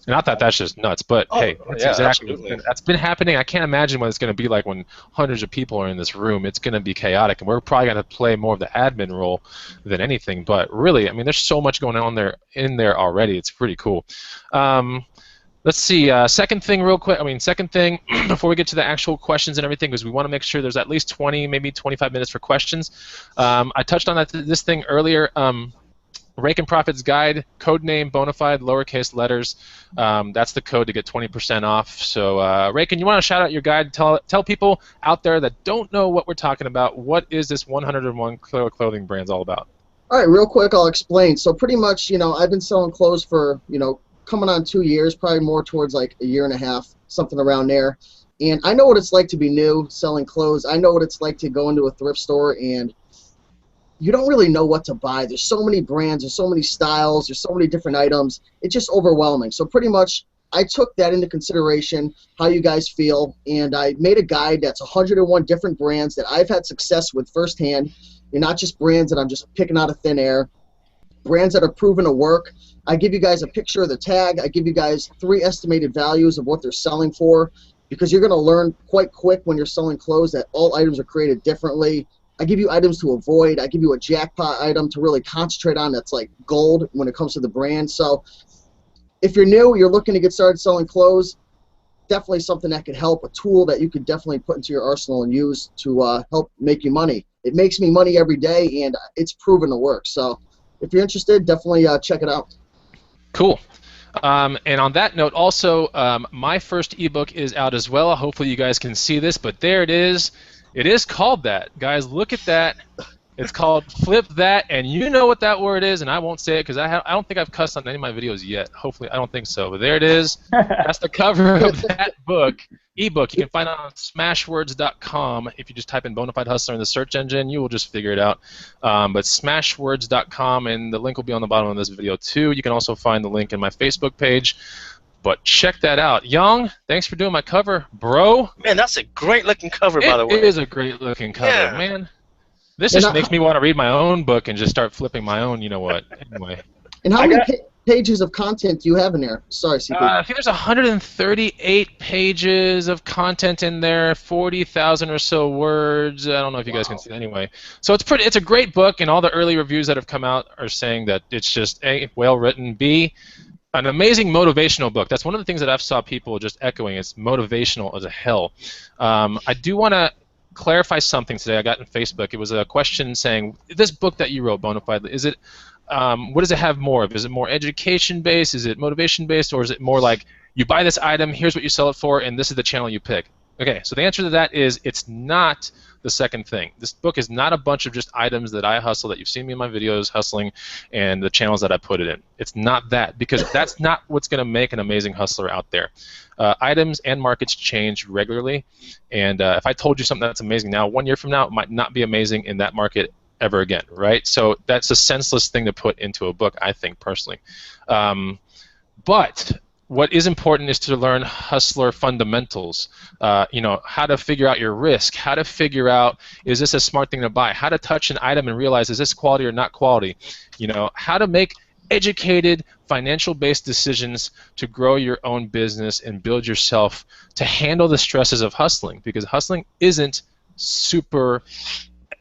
And I thought that's just nuts, but hey, that's exactly that's been happening. I can't imagine what it's going to be like when hundreds of people are in this room. It's going to be chaotic, and we're probably going to play more of the admin role than anything. But really, I mean, there's so much going on in there already. It's pretty cool. Let's see. Second thing, real quick. Second thing before we get to the actual questions and everything, is we want to make sure there's at least 20, maybe 25 minutes for questions. I touched on this thing earlier. Rake and Profit's Guide, code name, bonafide, lowercase letters. That's the code to get 20% off. So, Rake, you want to shout out your guide? Tell people out there that don't know what we're talking about, what is this 101 clothing brands all about? All right, real quick, I'll explain. So pretty much, I've been selling clothes for, coming on 2 years, probably more towards like a year and a half, something around there. And I know what it's like to be new selling clothes. I know what it's like to go into a thrift store and you don't really know what to buy. There's so many brands, there's so many styles, there's so many different items. It's just overwhelming. So pretty much I took that into consideration, how you guys feel, and I made a guide that's 101 different brands that I've had success with firsthand. You're not just brands that I'm just picking out of thin air. Brands that are proven to work. I give you guys a picture of the tag. I give you guys 3 estimated values of what they're selling for, because you're going to learn quite quick when you're selling clothes that all items are created differently. I give you items to avoid. I give you a jackpot item to really concentrate on that's like gold when it comes to the brand. So if you're new, you're looking to get started selling clothes, definitely something that could help, a tool that you could definitely put into your arsenal and use to help make you money. It makes me money every day, and it's proven to work. So if you're interested, definitely check it out. Cool. And on that note, also, my first ebook is out as well. Hopefully you guys can see this, but there it is. It is called that. Guys, look at that. It's called Flip That, and you know what that word is, and I won't say it because I don't think I've cussed on any of my videos yet. Hopefully, I don't think so, but there it is. That's the cover of that ebook. You can find it on smashwords.com. If you just type in Bonafide Hustler in the search engine, you will just figure it out. But smashwords.com, and the link will be on the bottom of this video too. You can also find the link in my Facebook page. But check that out. Young, thanks for doing my cover, bro. Man, that's a great-looking cover, by the way. It is a great-looking cover, man. This just makes me want to read my own book and just start flipping my own, you know what. Anyway. And how many pages of content do you have in there? Sorry, CP. I think there's 138 pages of content in there, 40,000 or so words. I don't know if you guys can see that anyway. So it's a great book, and all the early reviews that have come out are saying that it's just A, well-written, B, an amazing motivational book. That's one of the things that I've saw people just echoing. It's motivational as a hell. I do want to clarify something today I got in Facebook. It was a question saying, this book that you wrote, Bonafide, is it, what does it have more of? Is it more education-based? Is it motivation-based? Or is it more like you buy this item, here's what you sell it for, and this is the channel you pick. Okay, so the answer to that is it's not the second thing. This book is not a bunch of just items that I hustle that you've seen me in my videos hustling and the channels that I put it in. It's not that, because that's not what's going to make an amazing hustler out there. Items and markets change regularly, and if I told you something that's amazing now, 1 year from now, it might not be amazing in that market ever again, right? So that's a senseless thing to put into a book, I think, personally. But what is important is to learn hustler fundamentals. You know, how to figure out your risk, how to figure out, is this a smart thing to buy, how to touch an item and realize, is this quality or not quality, you know, how to make educated, financial-based decisions to grow your own business and build yourself to handle the stresses of hustling, because hustling isn't super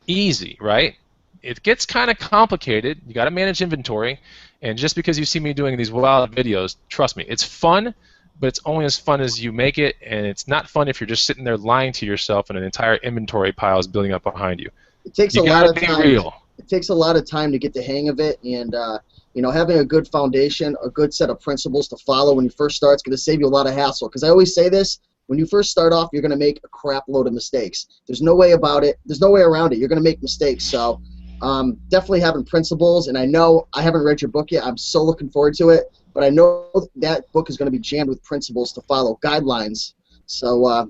easy, right? It gets kind of complicated. You got to manage inventory, and just because you see me doing these wild videos, trust me, it's fun, but it's only as fun as you make it, and it's not fun if you're just sitting there lying to yourself and an entire inventory pile is building up behind you. It takes You a lot of gotta be time. real. It takes a lot of time to get the hang of it, and you know, having a good foundation, a good set of principles to follow when you first start is going to save you a lot of hassle. Because I always say this: when you first start off, you're going to make a crap load of mistakes. There's no way about it. There's no way around it. You're going to make mistakes. So definitely having principles. And I know I haven't read your book yet. I'm so looking forward to it. But I know that book is going to be jammed with principles to follow, guidelines. So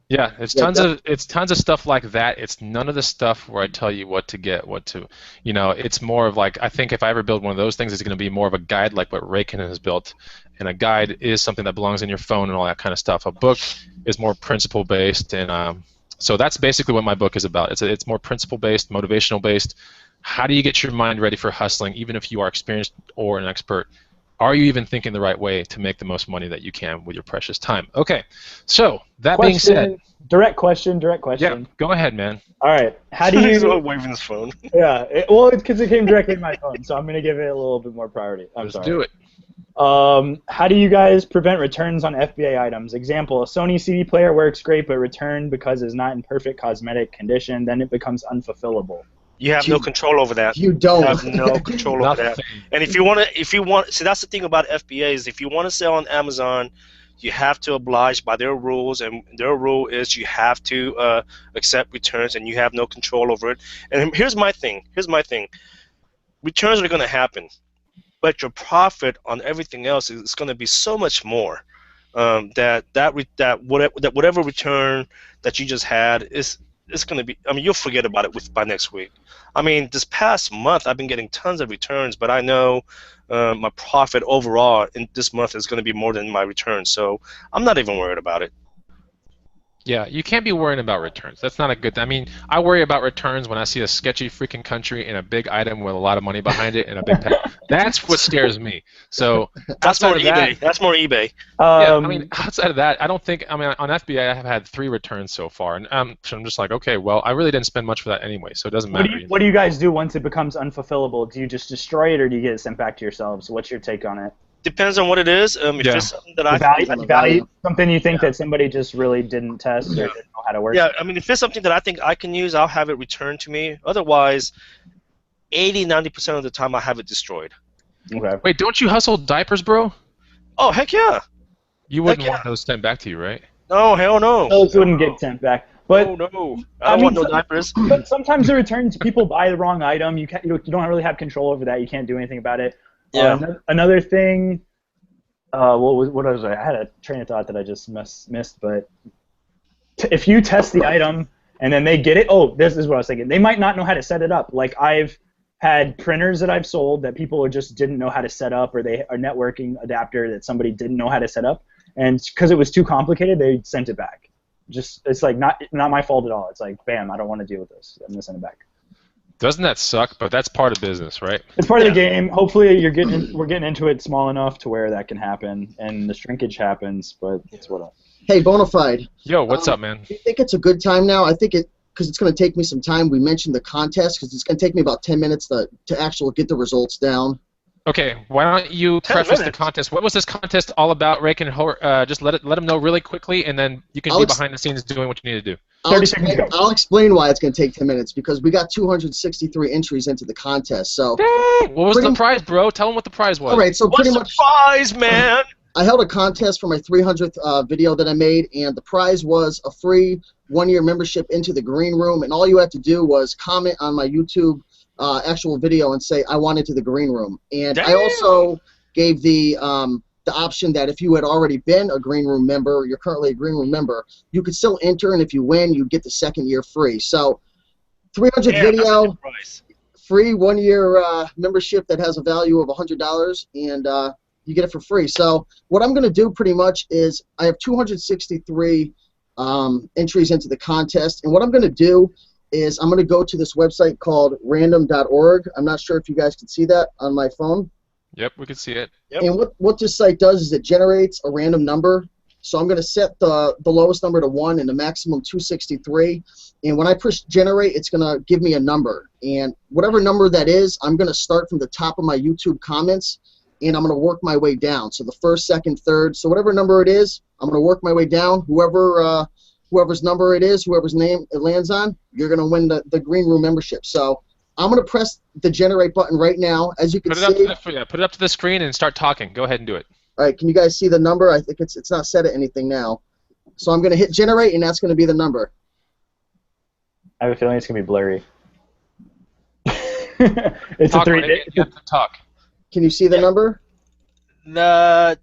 yeah, it's tons of stuff like that. It's none of the stuff where I tell you what to get, what to, you know. It's more of like, I think if I ever build one of those things, it's going to be more of a guide like what Raykin has built. And a guide is something that belongs in your phone and all that kind of stuff. A book is more principle based, and so that's basically what my book is about. It's more principle based, motivational based. How do you get your mind ready for hustling, even if you are experienced or an expert? Are you even thinking the right way to make the most money that you can with your precious time? Okay, so that being said, direct question. yeah, go ahead, man. All right, how do He's you? waving his phone. Yeah, well, it's because it came directly to my phone, so I'm gonna give it a little bit more priority. I'm Let's sorry. do it. How do you guys prevent returns on FBA items? Example: a Sony CD player works great, but returned because it's not in perfect cosmetic condition, then it becomes unfulfillable. You have no control over that. you don't. You have no control over that. Nothing. And if you want, see, that's the thing about FBAs. If you want to sell on Amazon, you have to oblige by their rules, and their rule is you have to accept returns, and you have no control over it. And here's my thing. Returns are going to happen, but your profit on everything else is going to be so much more. Whatever return that you just had is. It's going to be, I mean, you'll forget about it by next week. I mean, this past month, I've been getting tons of returns, but I know my profit overall in this month is going to be more than my returns, so I'm not even worried about it. Yeah, you can't be worrying about returns. That's not a good thing. I mean, I worry about returns when I see a sketchy freaking country and a big item with a lot of money behind it and a big pack. That's what scares me. So That's more outside of eBay. That's more eBay. yeah, I mean, outside of that, I don't think. I mean, on FBA, I have had 3 returns so far, and so I'm just like, okay, well, I really didn't spend much for that anyway, so it doesn't matter. What do you guys do once it becomes unfulfillable? Do you just destroy it, or do you get it sent back to yourselves? What's your take on it? Depends on what it is. If Yeah. it's something that I Value, something you think that somebody just really didn't test or didn't know how to work. yeah, I mean, if it's something that I think I can use, I'll have it returned to me. Otherwise, 80-90% of the time, I have it destroyed. Okay. Wait, don't you hustle diapers, bro? Oh, heck yeah. You wouldn't yeah. want those sent back to you, right? No, hell no. Those wouldn't get sent back. But Oh, no. I don't want no diapers. But sometimes the returns, people buy the wrong item. You don't really have control over that. You can't do anything about it. Yeah. Another thing. What was I had a train of thought that I just missed. But if you test the item and then they get it, this is what I was thinking. They might not know how to set it up. Like I've had printers that I've sold that people just didn't know how to set up, or they are networking adapter that somebody didn't know how to set up, and because it was too complicated, they sent it back. It's like not my fault at all. It's like, bam, I don't want to deal with this. I'm gonna send it back. Doesn't that suck? But that's part of business, right? It's part of the game. Hopefully, we're getting into it small enough to where that can happen, and the shrinkage happens. But it's what else. Hey, Bonafide. Yo, what's up, man? Do you think it's a good time now? I think because it's going to take me some time. We mentioned the contest because it's going to take me about 10 minutes to actually get the results down. Okay, why don't you 10 preface the minutes. contest? What was this contest all about, Raykin? Just let them know really quickly, and then you can be behind the scenes doing what you need to do. 30 seconds ago. I'll explain why it's going to take 10 minutes because we got 263 entries into the contest. So Dang! What was the prize, bro? Tell them what the prize was. all right, so What's pretty the much prize, man? I held a contest for my 300th video that I made, and the prize was a free 1-year membership into the green room. And all you had to do was comment on my YouTube actual video and say, I want into the green room. And Damn. I also gave the option that if you had already been a green room member, you're currently a green room member, you could still enter, and if you win, you get the 2nd year free. So 300th Damn, video, that's a good price. free 1-year membership that has a value of $100, and you get it for free. So what I'm going to do pretty much is I have 263 entries into the contest, and what I'm going to do is I'm going to go to this website called random.org. I'm not sure if you guys can see that on my phone. Yep, we can see it. Yep. And what this site does is it generates a random number. So I'm going to set the lowest number to 1 and the maximum 263. And when I push generate, it's going to give me a number. And whatever number that is, I'm going to start from the top of my YouTube comments, and I'm going to work my way down. So the 1st, 2nd, 3rd. So whatever number it is, I'm going to work my way down. Whoever's number it is, whoever's name it lands on, you're going to win the green room membership. So I'm going to press the generate button right now. As you can see, put it up to the screen and start talking. Go ahead and do it. All right, can you guys see the number? I think it's not set at anything now. So I'm going to hit generate, and that's going to be the number. I have a feeling it's going to be blurry. It's Talk, a 3. Reagan, you have to talk. Can you see the number? The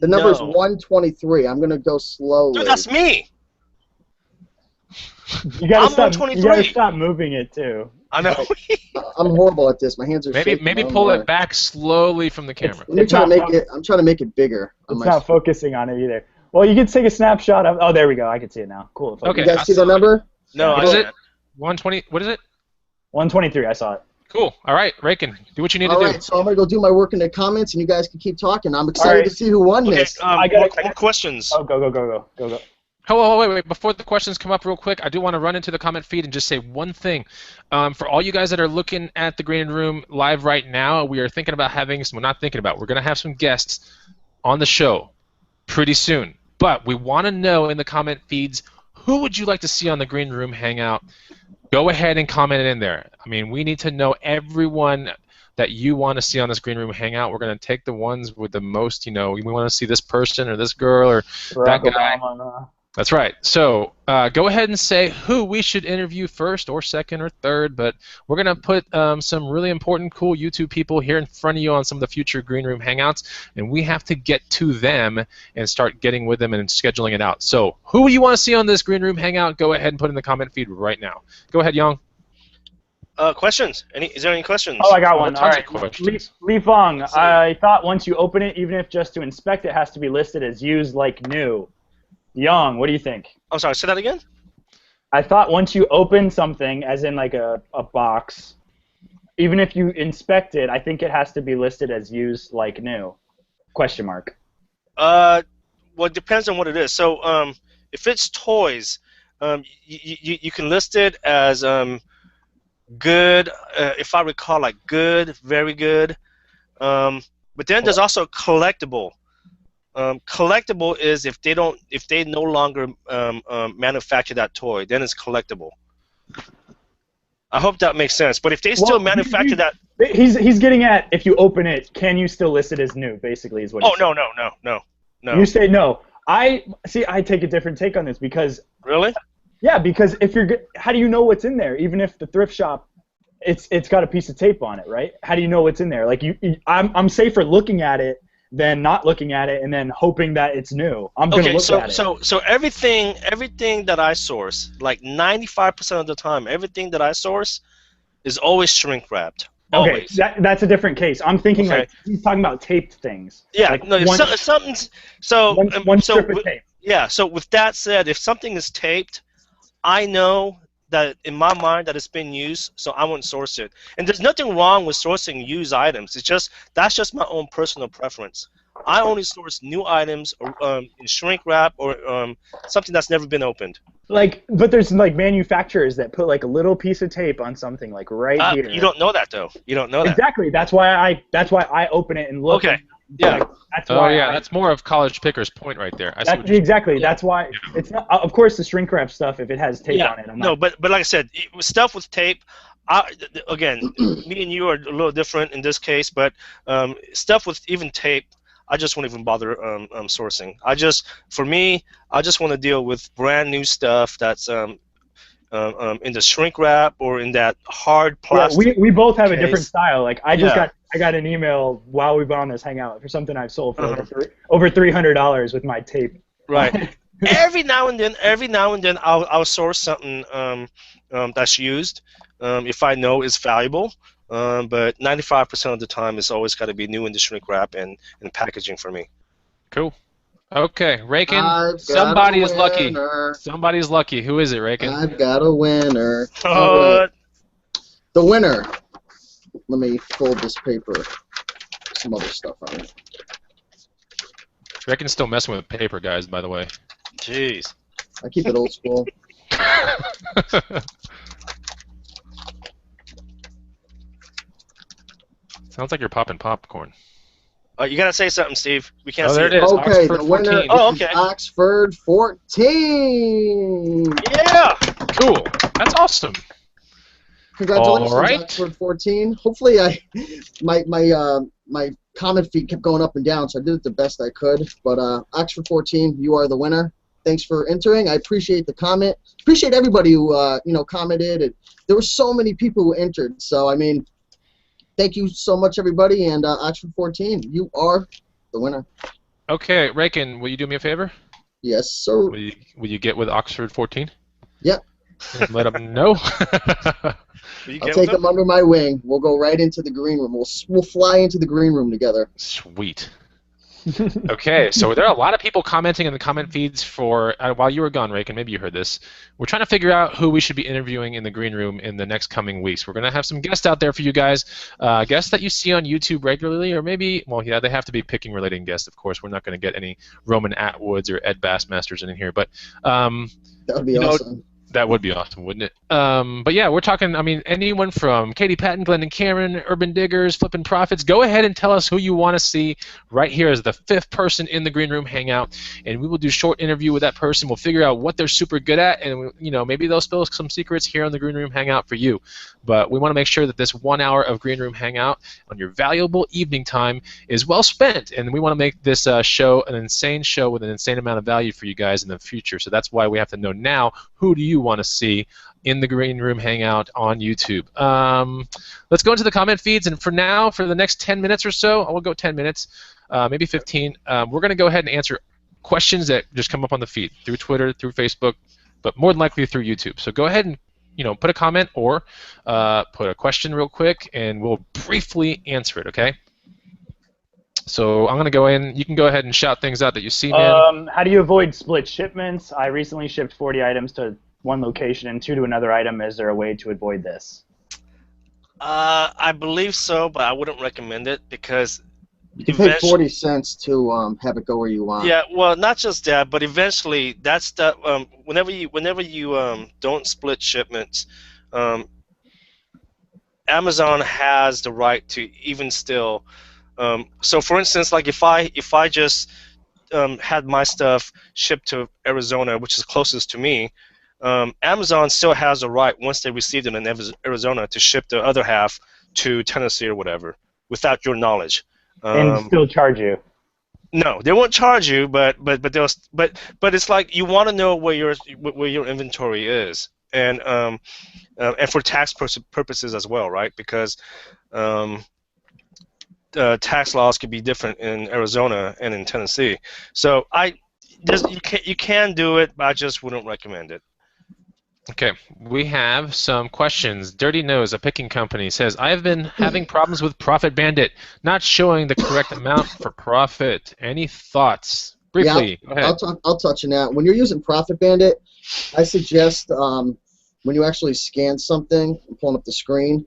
The number is No. 123. I'm going to go slowly. Dude, that's me. You gotta I'm stop. You 123. gotta stop moving it too. I know. I'm horrible at this. My hands are Maybe shaking. I don't pull know it back slowly from the camera. Let me It's try to not make it. I'm trying to make it bigger. on It's my not focusing on it either. Well, you can take a snapshot of. Oh, there we go. I can see it now. Cool. Okay. You guys I see saw the it. number? No, What I is can't. it? 120. What is it? 123. I saw it. Cool. All right, Raken, do what you need All to right, do. so I'm going to go do my work in the comments, and you guys can keep talking. I'm excited right. to see who won Okay, this. I got more questions. Oh, go. Oh, wait. Before the questions come up real quick, I do want to run into the comment feed and just say one thing. For all you guys that are looking at the Green Room live right now, we are thinking about having some, we're not thinking about, we're going to have some guests on the show pretty soon. But we want to know in the comment feeds, who would you like to see on the Green Room Hangout? Go ahead and comment it in there. I mean, we need to know everyone that you want to see on this Green Room Hangout. We're going to take the ones with the most, we want to see this person or this girl or Barack that guy. Obama. That's right. So go ahead and say who we should interview first or second or third, but we're going to put some really important, cool YouTube people here in front of you on some of the future Green Room Hangouts, and we have to get to them and start getting with them and scheduling it out. So who you want to see on this Green Room Hangout, go ahead and put in the comment feed right now. Go ahead, Young. Questions? Is there any questions? Oh, I got one. Tons All of right. questions. Li Fong, I thought once you open it, even if just to inspect it, has to be listed as used like new. Young, what do you think? I'm sorry, say that again? I thought once you open something, as in like a box, even if you inspect it, I think it has to be listed as used like new. Question mark. Well, it depends on what it is. So, if it's toys, you can list it as good, if I recall, like good, very good. But then there's also collectible. Collectible is if they no longer manufacture that toy, then it's collectible. I hope that makes sense. But if they still manufacture that, he's getting at if you open it, can you still list it as new? Basically, is what. oh he's saying. no. You say no. I take a different take on this because. Really? Yeah, because if how do you know what's in there? Even if the thrift shop, it's got a piece of tape on it, right? How do you know what's in there? Like I'm safer looking at it than not looking at it and then hoping that it's new. I'm gonna look at it. So everything that I source, like 95% of the time, everything that I source is always shrink wrapped. Okay, Always. that's a different case. I'm thinking Okay. like he's talking about taped things. Yeah, like no, something's so one so strip of tape. yeah. So with that said, if something is taped, I know that in my mind that it's been used, so I won't source it. And there's nothing wrong with sourcing used items. That's just my own personal preference. I only source new items or, in shrink wrap or something that's never been opened. But there's like manufacturers that put like a little piece of tape on something like right here. You don't know that though. You don't know that. Exactly. That's why I open it and look. Okay. Yeah. That's Oh why yeah, that's more of College Picker's point right there. I see what you're saying. Exactly. That's why it's not. Of course, the shrink wrap stuff. If it has tape on it, I'm not. No, but like I said, stuff with tape. Again, me and you are a little different in this case, but stuff with even tape, I just won't even bother sourcing. For me, I just want to deal with brand new stuff that's in the shrink wrap or in that hard Yeah, plastic we both have a different case. style. Like I Yeah. got an email while we've been on this Hangout for something I've sold for Uh-huh. over $300 with my tape. Right. Every now and then, I'll source something that's used if I know it's valuable. But 95% of the time, it's always got to be new in the shrink wrap and packaging for me. Cool. Okay, Rakin. I've got Somebody a is lucky. winner. Somebody's lucky. Who is it, Rakin? I've got a winner. All right. The winner. Let me fold this paper. Some other stuff on it. Rakin's still messing with paper, guys, by the way. Jeez. I keep it old school. Sounds like you're popping popcorn. You gotta say something, Steve. We can't Oh, see there it is. Okay, Oxford the winner 14. Oh, is okay. Oxford 14. Yeah. Cool. That's awesome. Congratulations, All right. Oxford 14. Hopefully, my comment feed kept going up and down, so I did it the best I could. But Oxford 14, you are the winner. Thanks for entering. I appreciate the comment. Appreciate everybody who commented. And there were so many people who entered. So I mean, thank you so much, everybody. And Oxford 14, you are the winner. Okay, Rakin, will you do me a favor? Yes, sir. Will you get with Oxford 14? Yep. And let them know. I'll take them under my wing. We'll go right into the green room. We'll fly into the green room together. Sweet. Okay, so there are a lot of people commenting in the comment feeds for while you were gone, Rakin. Maybe you heard this. We're trying to figure out who we should be interviewing in the green room in the next coming weeks. We're going to have some guests out there for you guys, guests that you see on YouTube regularly, or maybe, well, yeah, they have to be picking relating guests, of course. We're not going to get any Roman Atwoods or Ed Bassmasters in here, but that would be awesome. That would be awesome, wouldn't it? But yeah, we're talking, I mean, anyone from Katie Patton, Glenn and Cameron, Urban Diggers, Flippin' Profits. Go ahead and tell us who you want to see right here as the fifth person in the Green Room Hangout, and we will do a short interview with that person. We'll figure out what they're super good at, and maybe they'll spill some secrets here on the Green Room Hangout for you. But we want to make sure that this 1 hour of Green Room Hangout on your valuable evening time is well spent, and we want to make this show an insane show with an insane amount of value for you guys in the future. So that's why we have to know now, who do you want to see in the Green Room Hangout on YouTube? Let's go into the comment feeds, and for now, for the next 10 minutes or so, I will go 10 minutes, maybe 15, we're going to go ahead and answer questions that just come up on the feed through Twitter, through Facebook, but more than likely through YouTube. So go ahead and put a comment or put a question real quick, and we'll briefly answer it, okay? So I'm going to go in. You can go ahead and shout things out that you see, man. How do you avoid split shipments? I recently shipped 40 items to one location and 2 to another item. Is there a way to avoid this? I believe so, but I wouldn't recommend it because you can pay 40 cents to have it go where you want. Yeah, well, not just that, but eventually that's the whenever you don't split shipments, Amazon has the right to even still. So, for instance, like if I just had my stuff shipped to Arizona, which is closest to me, Amazon still has the right, once they received it in Arizona, to ship the other half to Tennessee or whatever, without your knowledge. And still charge you. No, they won't charge you, but it's like you want to know where your inventory is, and for tax purposes as well, right? Because tax laws could be different in Arizona and in Tennessee. So you can do it, but I just wouldn't recommend it. Okay, we have some questions. Dirty Nose, a picking company, says, I have been having problems with Profit Bandit, not showing the correct amount for profit. Any thoughts? Briefly, go ahead. I'll touch on that. When you're using Profit Bandit, I suggest when you actually scan something, I'm pulling up the screen,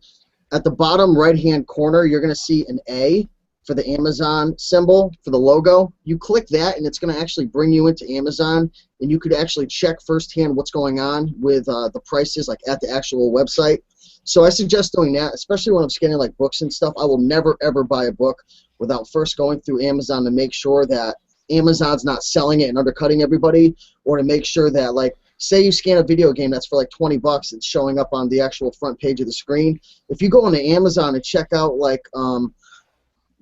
at the bottom right-hand corner, you're going to see an A for the Amazon symbol, for the logo. You click that, and it's going to actually bring you into Amazon, and you could actually check firsthand what's going on with the prices, like at the actual website. So I suggest doing that, especially when I'm scanning like books and stuff. I will never, ever buy a book without first going through Amazon to make sure that Amazon's not selling it and undercutting everybody, or to make sure that, like, say you scan a video game that's for like 20 bucks, it's showing up on the actual front page of the screen. If you go onto Amazon and check out like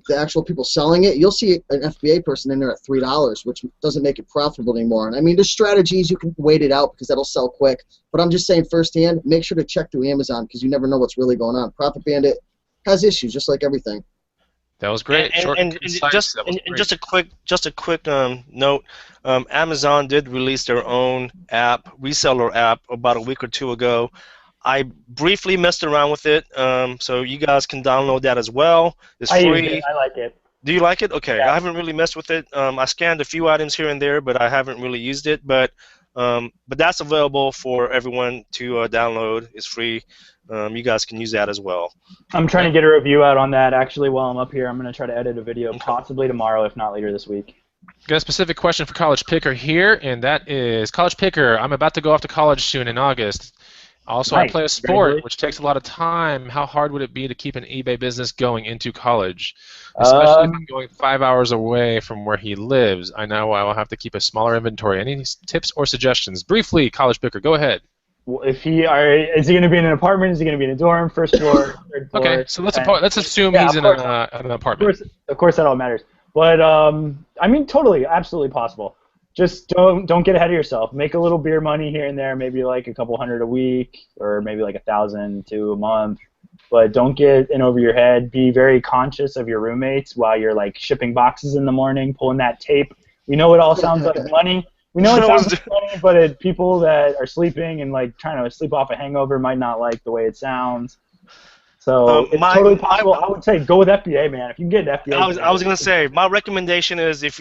the actual people selling it, you'll see an FBA person in there at $3, which doesn't make it profitable anymore. And I mean, there's strategies you can wait it out because that'll sell quick. But I'm just saying firsthand, make sure to check through Amazon because you never know what's really going on. Profit Bandit has issues, just like everything. That was great. And just a quick note. Amazon did release their own reseller app, about a week or two ago. I briefly messed around with it, so you guys can download that as well. It's free. I like it. Do you like it? Okay, yeah. I haven't really messed with it. I scanned a few items here and there, but I haven't really used it. But that's available for everyone to download. It's free. You guys can use that as well. I'm trying to get a review out on that actually while I'm up here. I'm going to try to edit a video possibly tomorrow, if not later this week. Got a specific question for College Picker here, and that is, College Picker, I'm about to go off to college soon in August. Also, Nice. I play a sport, which takes a lot of time. How hard would it be to keep an eBay business going into college? Especially if I'm going 5 hours away from where he lives. I know I will have to keep a smaller inventory. Any tips or suggestions? Briefly, College Picker, go ahead. Is he going to be in an apartment? Is he going to be in a dorm? First floor, third floor? Okay, so let's assume he's in an apartment. Of course, that all matters. But I mean, totally, absolutely possible. Just don't get ahead of yourself. Make a little beer money here and there, maybe like a couple hundred a week, or maybe like 1,000 to a month. But don't get in over your head. Be very conscious of your roommates while you're like shipping boxes in the morning, pulling that tape. We know it all sounds like money. We know it sounds like money, but people that are sleeping and like trying to sleep off a hangover might not like the way it sounds. So it's totally possible. I would say go with FBA, man. If you can get an FBA. I was gonna say my recommendation is if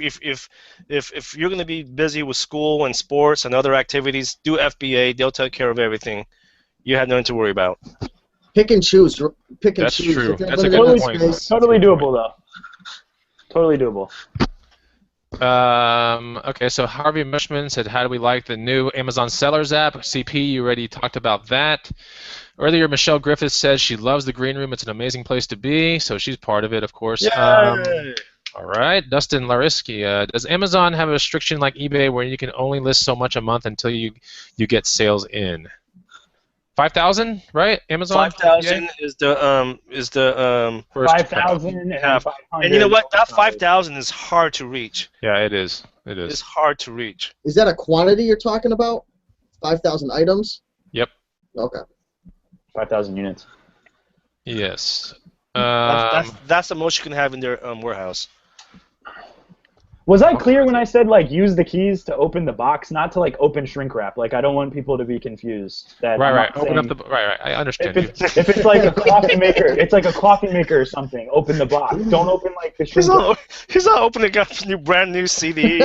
you're gonna be busy with school and sports and other activities, do FBA. They'll take care of everything. You have nothing to worry about. Pick and choose. Pick and That's choose. true. That's a totally, good point. Totally doable though. Totally doable. Okay, so Harvey Mushman said, how do we like the new Amazon Sellers app? CP, you already talked about that. Earlier, Michelle Griffiths says she loves the green room. It's an amazing place to be, so she's part of it, of course. All right, Dustin Larisky, does Amazon have a restriction like eBay where you can only list so much a month until you get sales in? 5,000, right? Amazon. 5,000 is the first 5,000 and 500. And you know what? That 5,000 is hard to reach. Yeah, it is. It is. It's hard to reach. Is that a quantity you're talking about? 5,000 items? Yep. Okay. 5,000 units. Yes. That's the most you can have in their warehouse. Was I clear when I said like use the keys to open the box, not to like open shrink wrap? Like I don't want people to be confused. That right. Open up the right. I understand. If it's like a coffee maker, it's like a coffee maker or something. Open the box. Don't open like the shrink wrap. He's not opening up brand new CDs.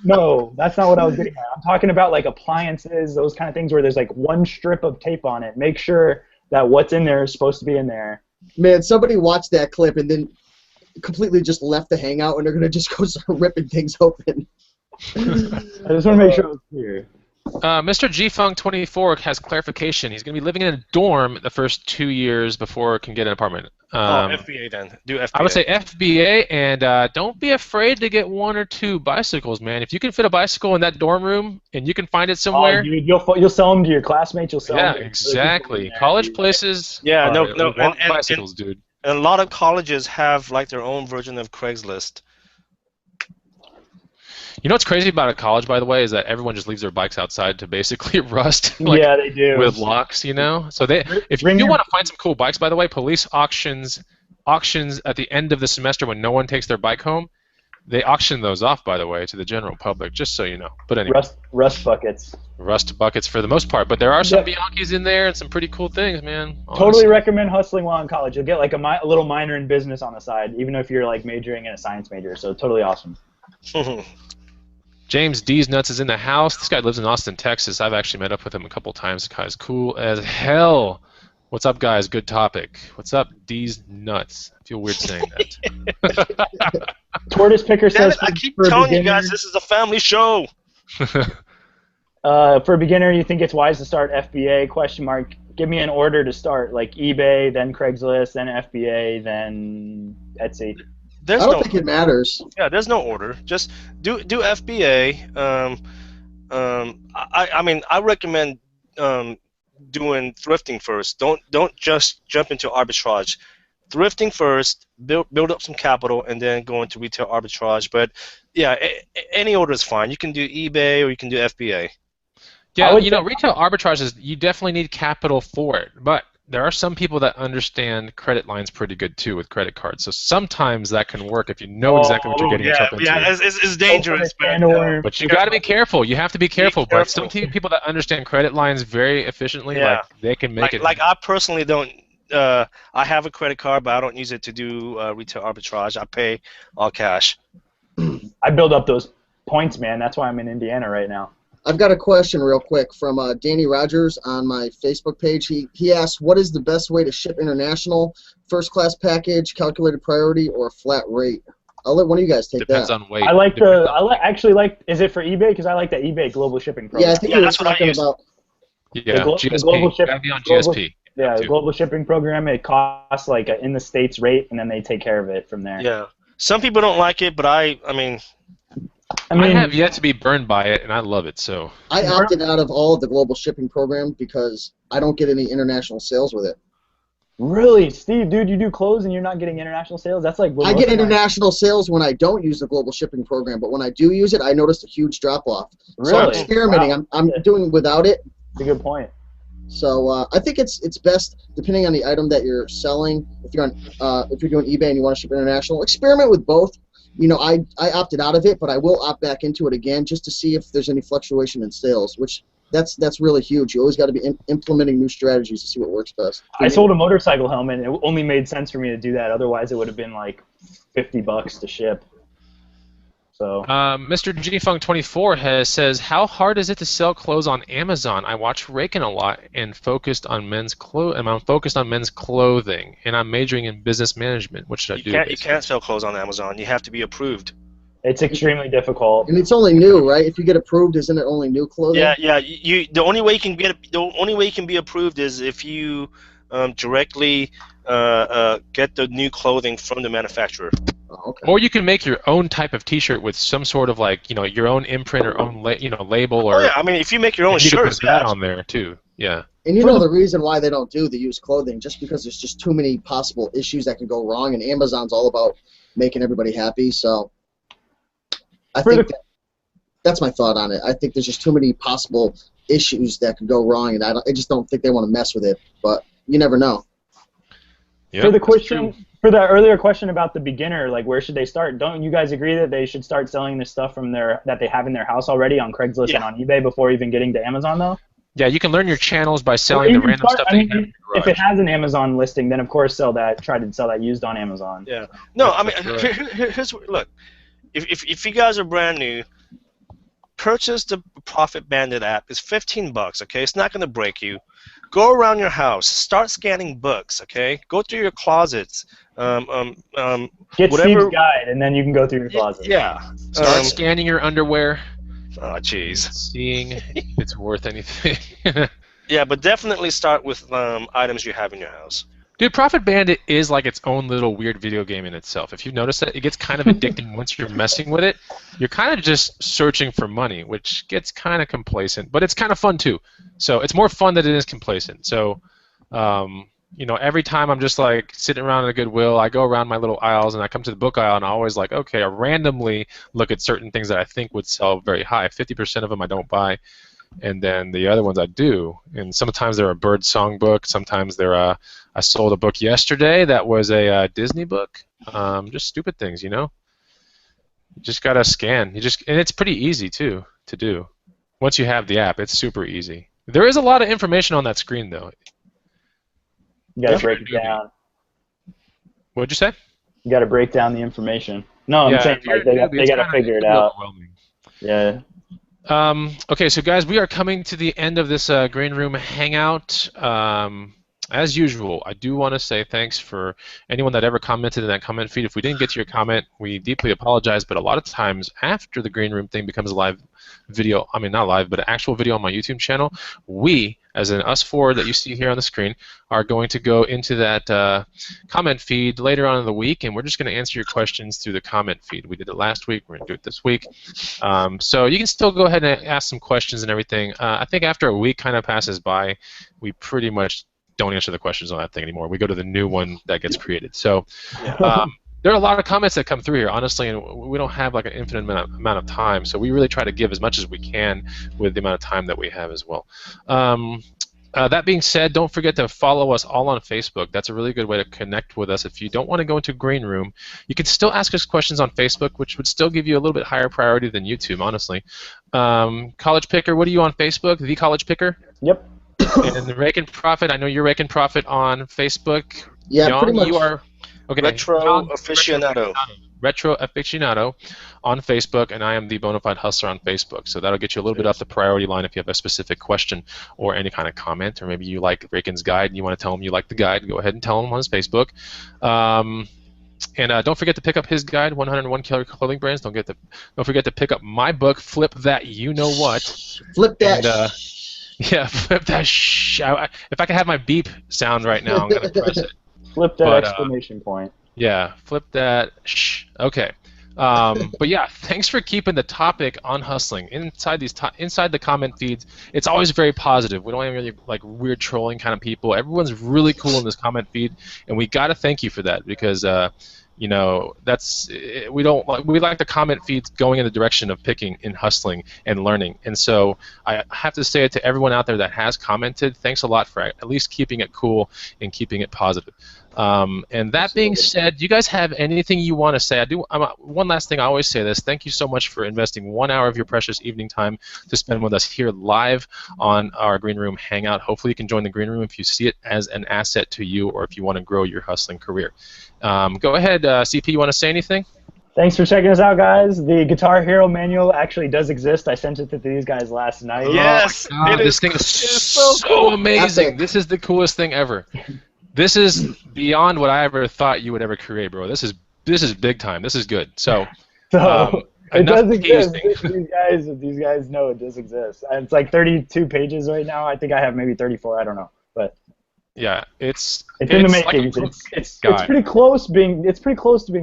No, that's not what I was getting at. I'm talking about like appliances, those kind of things where there's like one strip of tape on it. Make sure that what's in there is supposed to be in there. Man, somebody watched that clip and then completely just left the Hangout and they're going to just go start ripping things open. I just want to make sure it was clear. Mr. GFunk24 has clarification. He's going to be living in a dorm the first 2 years before he can get an apartment. FBA then. Do FBA. I would say FBA, and don't be afraid to get 1 or 2 bicycles, man. If you can fit a bicycle in that dorm room and you can find it somewhere. Oh, dude, you'll sell them to your classmates. You'll sell them to exactly. College places. Yeah, and bicycles, dude. And a lot of colleges have like their own version of Craigslist. You know what's crazy about a college, by the way, is that everyone just leaves their bikes outside to basically rust. Yeah, they do. With locks, you know. So if you want to find some cool bikes, by the way, police auctions at the end of the semester when no one takes their bike home, they auction those off, by the way, to the general public, just so you know. But anyway. Rust buckets. Rust buckets for the most part, but there are some Bianchis in there and some pretty cool things, man. Honestly. Totally recommend hustling while in college. You'll get like a little minor in business on the side, even if you're like majoring in a science major. So totally awesome. James D's Nuts is in the house. This guy lives in Austin, Texas. I've actually met up with him a couple times. This guy's cool as hell. What's up, guys? Good topic. What's up, D's Nuts? I feel weird saying that. Tortoise Picker says, I keep telling you guys, this is a family show. For a beginner, you think it's wise to start FBA? ? Give me an order to start, like eBay, then Craigslist, then FBA, then Etsy. I don't think it matters. Yeah, there's no order. Just do FBA. I mean, I recommend doing thrifting first. Don't just jump into arbitrage. thrifting first, build up some capital, and then go into retail arbitrage. But yeah, any order is fine. You can do eBay or you can do FBA. Yeah, retail arbitrage is, you definitely need capital for it, but there are some people that understand credit lines pretty good too with credit cards. So sometimes that can work if you know exactly what you're getting yourself into. Yeah, it's dangerous, but you got to be careful. You have to be careful. But some people that understand credit lines very efficiently, like they can make it. Like I personally don't. I have a credit card, but I don't use it to do retail arbitrage. I pay all cash. I build up those points, man. That's why I'm in Indiana right now. I've got a question real quick from Danny Rogers on my Facebook page. He asked, what is the best way to ship international? First class package, calculated priority, or a flat rate? I'll let one of you guys take Depends that. on weight. Actually like, is it for eBay? Because I like the eBay global shipping program. Yeah, I think he was talking about. Yeah, GSP. Gotta be on GSP. Yeah, the global shipping program, it costs like in the States rate, and then they take care of it from there. Yeah. Some people don't like it, but I mean, I have yet to be burned by it, and I love it. So I opted out of all of the global shipping program because I don't get any international sales with it. Really, Steve, dude, you do clothes and you're not getting international sales? That's like I get international sales when I don't use the global shipping program, but when I do use it, I noticed a huge drop off. Really? So I'm experimenting. Wow. I'm doing without it. That's a good point. So I think it's best, depending on the item that you're selling. If you're doing eBay and you want to ship international, experiment with both. I opted out of it, but I will opt back into it again just to see if there's any fluctuation in sales, which that's really huge. You always got to be implementing new strategies to see what works best. I sold a motorcycle helmet, and it only made sense for me to do that. Otherwise, it would have been like $50 to ship. So, Mr. GFunk24 says, how hard is it to sell clothes on Amazon? I watch Raking a lot and I'm focused on men's clothing, and I'm majoring in business management. What should I do? You can't sell clothes on Amazon. You have to be approved. It's extremely difficult. And it's only new, right? If you get approved, isn't it only new clothing? Yeah. The only way you can be approved is if you directly get the new clothing from the manufacturer. Oh, okay. Or you can make your own type of T-shirt with some sort of your own imprint or own label. Or yeah, I mean, if you make your own shirt, shirts, that on there too. Yeah. And the reason why they don't do the used clothing, just because there's just too many possible issues that can go wrong, and Amazon's all about making everybody happy. So I think that's my thought on it. I think there's just too many possible issues that could go wrong, and I just don't think they want to mess with it. But you never know. Yeah, for the question, for the earlier question about the beginner, like where should they start? Don't you guys agree that they should start selling this stuff from that they have in their house already on Craigslist and on eBay before even getting to Amazon though? Yeah, you can learn your channels by selling the random stuff. If it has an Amazon listing, then of course try to sell that used on Amazon. Yeah. No, I mean, here's look. If you guys are brand new, purchase the Profit Bandit app. It's $15. Okay, it's not going to break you. Go around your house. Start scanning books. Okay, go through your closets. Get Steve's guide, and then you can go through your closet. Yeah. Start scanning your underwear. Oh, jeez. Seeing if it's worth anything. Yeah, but definitely start with items you have in your house. Dude, Profit Bandit is like its own little weird video game in itself. If you notice that, it gets kind of addicting once you're messing with it. You're kind of just searching for money, which gets kind of complacent, but it's kind of fun too. So it's more fun than it is complacent. So, every time I'm just like sitting around in a Goodwill, I go around my little aisles and I come to the book aisle and I always like, okay, I randomly look at certain things that I think would sell very high. 50% of them I don't buy. And then the other ones I do. And sometimes they're a bird song book. Sometimes they're I sold a book yesterday that was a Disney book. Just stupid things, You just gotta scan. And it's pretty easy too to do. Once you have the app, it's super easy. There is a lot of information on that screen though. You gotta break it down. What'd you say? You gotta break down the information. No, I'm saying like they gotta figure it out. Yeah. Okay, so guys, we are coming to the end of this Green Room Hangout. As usual, I do want to say thanks for anyone that ever commented in that comment feed. If we didn't get to your comment, we deeply apologize, but a lot of times after the Green Room thing becomes a live video, I mean not live, but an actual video on my YouTube channel, we, as in us four that you see here on the screen, are going to go into that comment feed later on in the week, and we're just going to answer your questions through the comment feed. We did it last week. We're going to do it this week. So you can still go ahead and ask some questions and everything. I think after a week kind of passes by, we pretty much don't answer the questions on that thing anymore. We go to the new one that gets created. So Yeah. there are a lot of comments that come through here, honestly, and we don't have like an infinite amount of time. So we really try to give as much as we can with the amount of time that we have as well. That being said, don't forget to follow us all on Facebook. That's a really good way to connect with us. If you don't want to go into Green Room, you can still ask us questions on Facebook, which would still give you a little bit higher priority than YouTube, honestly. College Picker, what are you on Facebook? The College Picker? Yep. And Rake and Profit, I know you're Rake and Profit on Facebook. Yeah, Jan, pretty much. You are okay. Retro aficionado. Retro Aficionado on Facebook, and I am the Bonafide Hustler on Facebook. So that'll get you a little bit off the priority line if you have a specific question or any kind of comment, or maybe you like Raken's guide and you want to tell him you like the guide. Go ahead and tell him on his Facebook. And don't forget to pick up his guide, 101 Killer Clothing Brands. Don't forget to pick up my book, Flip That You Know What. Flip that. And, yeah, flip that. If I could have my beep sound right now, I'm gonna press it. Flip that exclamation point. Yeah, flip that. Okay. But yeah, thanks for keeping the topic on hustling inside inside the comment feeds. It's always very positive. We don't have really like weird trolling kind of people. Everyone's really cool in this comment feed, and we got to thank you for that because you know we like the comment feeds going in the direction of picking and hustling and learning. And so I have to say it to everyone out there that has commented. Thanks a lot for at least keeping it cool and keeping it positive. And that being said, do you guys have anything you want to say? One last thing, I always say this. Thank you so much for investing 1 hour of your precious evening time to spend with us here live on our Green Room Hangout. Hopefully you can join the Green Room if you see it as an asset to you or if you want to grow your hustling career. Go ahead, CP, you want to say anything? Thanks for checking us out, guys. The Guitar Hero manual actually does exist. I sent it to these guys last night. Yes, oh this thing is so amazing. Epic. This is the coolest thing ever. This is beyond what I ever thought you would ever create, bro. This is big time. This is good. So it does exist. teasing. These guys know it does exist. And it's like 32 pages right now. I think I have maybe 34. I don't know, but yeah, it's in the making. Like it's pretty close to being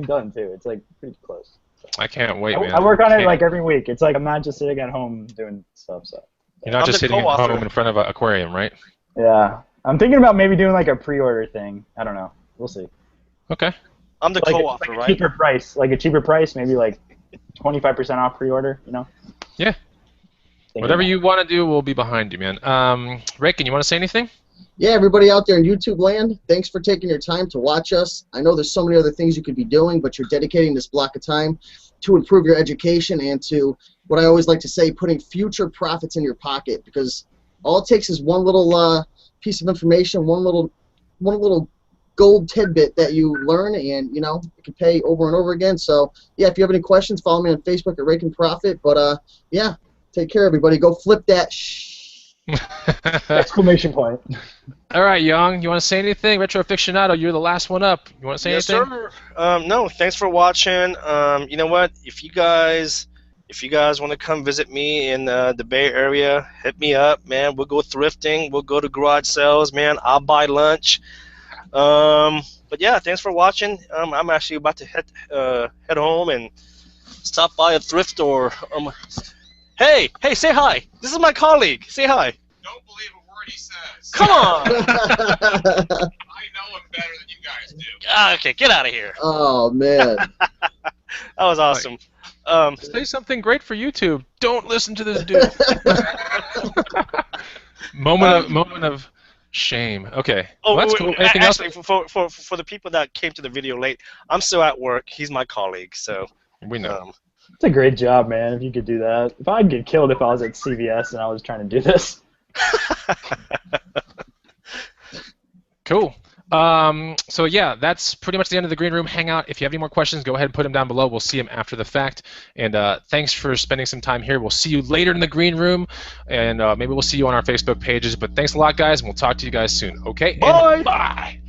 done too. It's like pretty close. So. I can't wait, man. I work on it like every week. It's like I'm not just sitting at home doing stuff. So you're not just sitting at home in front of an aquarium, right? Yeah. I'm thinking about maybe doing like a pre-order thing. I don't know. We'll see. Okay. I'm the co-author, like right? Cheaper price, like a cheaper price, maybe like 25% off pre-order. You know. Yeah. Whatever you want to do, we'll be behind you, man. Raken, you want to say anything? Yeah, everybody out there in YouTube land, thanks for taking your time to watch us. I know there's so many other things you could be doing, but you're dedicating this block of time to improve your education and to what I always like to say, putting future profits in your pocket, because all it takes is one little piece of information, one little gold tidbit that you learn, and you know it can pay over and over again. So yeah, if you have any questions, follow me on Facebook at Rake and Profit. But yeah, take care, everybody. Go flip that exclamation point. All right, Young, you want to say anything? Retro Aficionado, you're the last one up. You want to say anything? Yes, sir. No, thanks for watching. You know what? If you guys want to come visit me in the Bay Area, hit me up, man. We'll go thrifting. We'll go to garage sales, man. I'll buy lunch. But yeah, thanks for watching. I'm actually about to head home and stop by a thrift store. Hey, say hi. This is my colleague. Say hi. Don't believe a word he says. Come on. I know him better than you guys do. Okay, get out of here. Oh man. That was awesome. Say something great for YouTube. Don't listen to this dude. moment of shame. Okay. Well, that's cool. Anything actually, else? for the people that came to the video late, I'm still at work. He's my colleague, so We know. It's a great job, man, if you could do that. If I'd get killed if I was at CVS and I was trying to do this. Cool. So yeah, that's pretty much the end of the Green Room Hangout. If you have any more questions, go ahead and put them down below. We'll see them after the fact. And thanks for spending some time here. We'll see you later in the Green Room, and maybe we'll see you on our Facebook pages. But thanks a lot, guys, and we'll talk to you guys soon. Okay? Bye. And bye.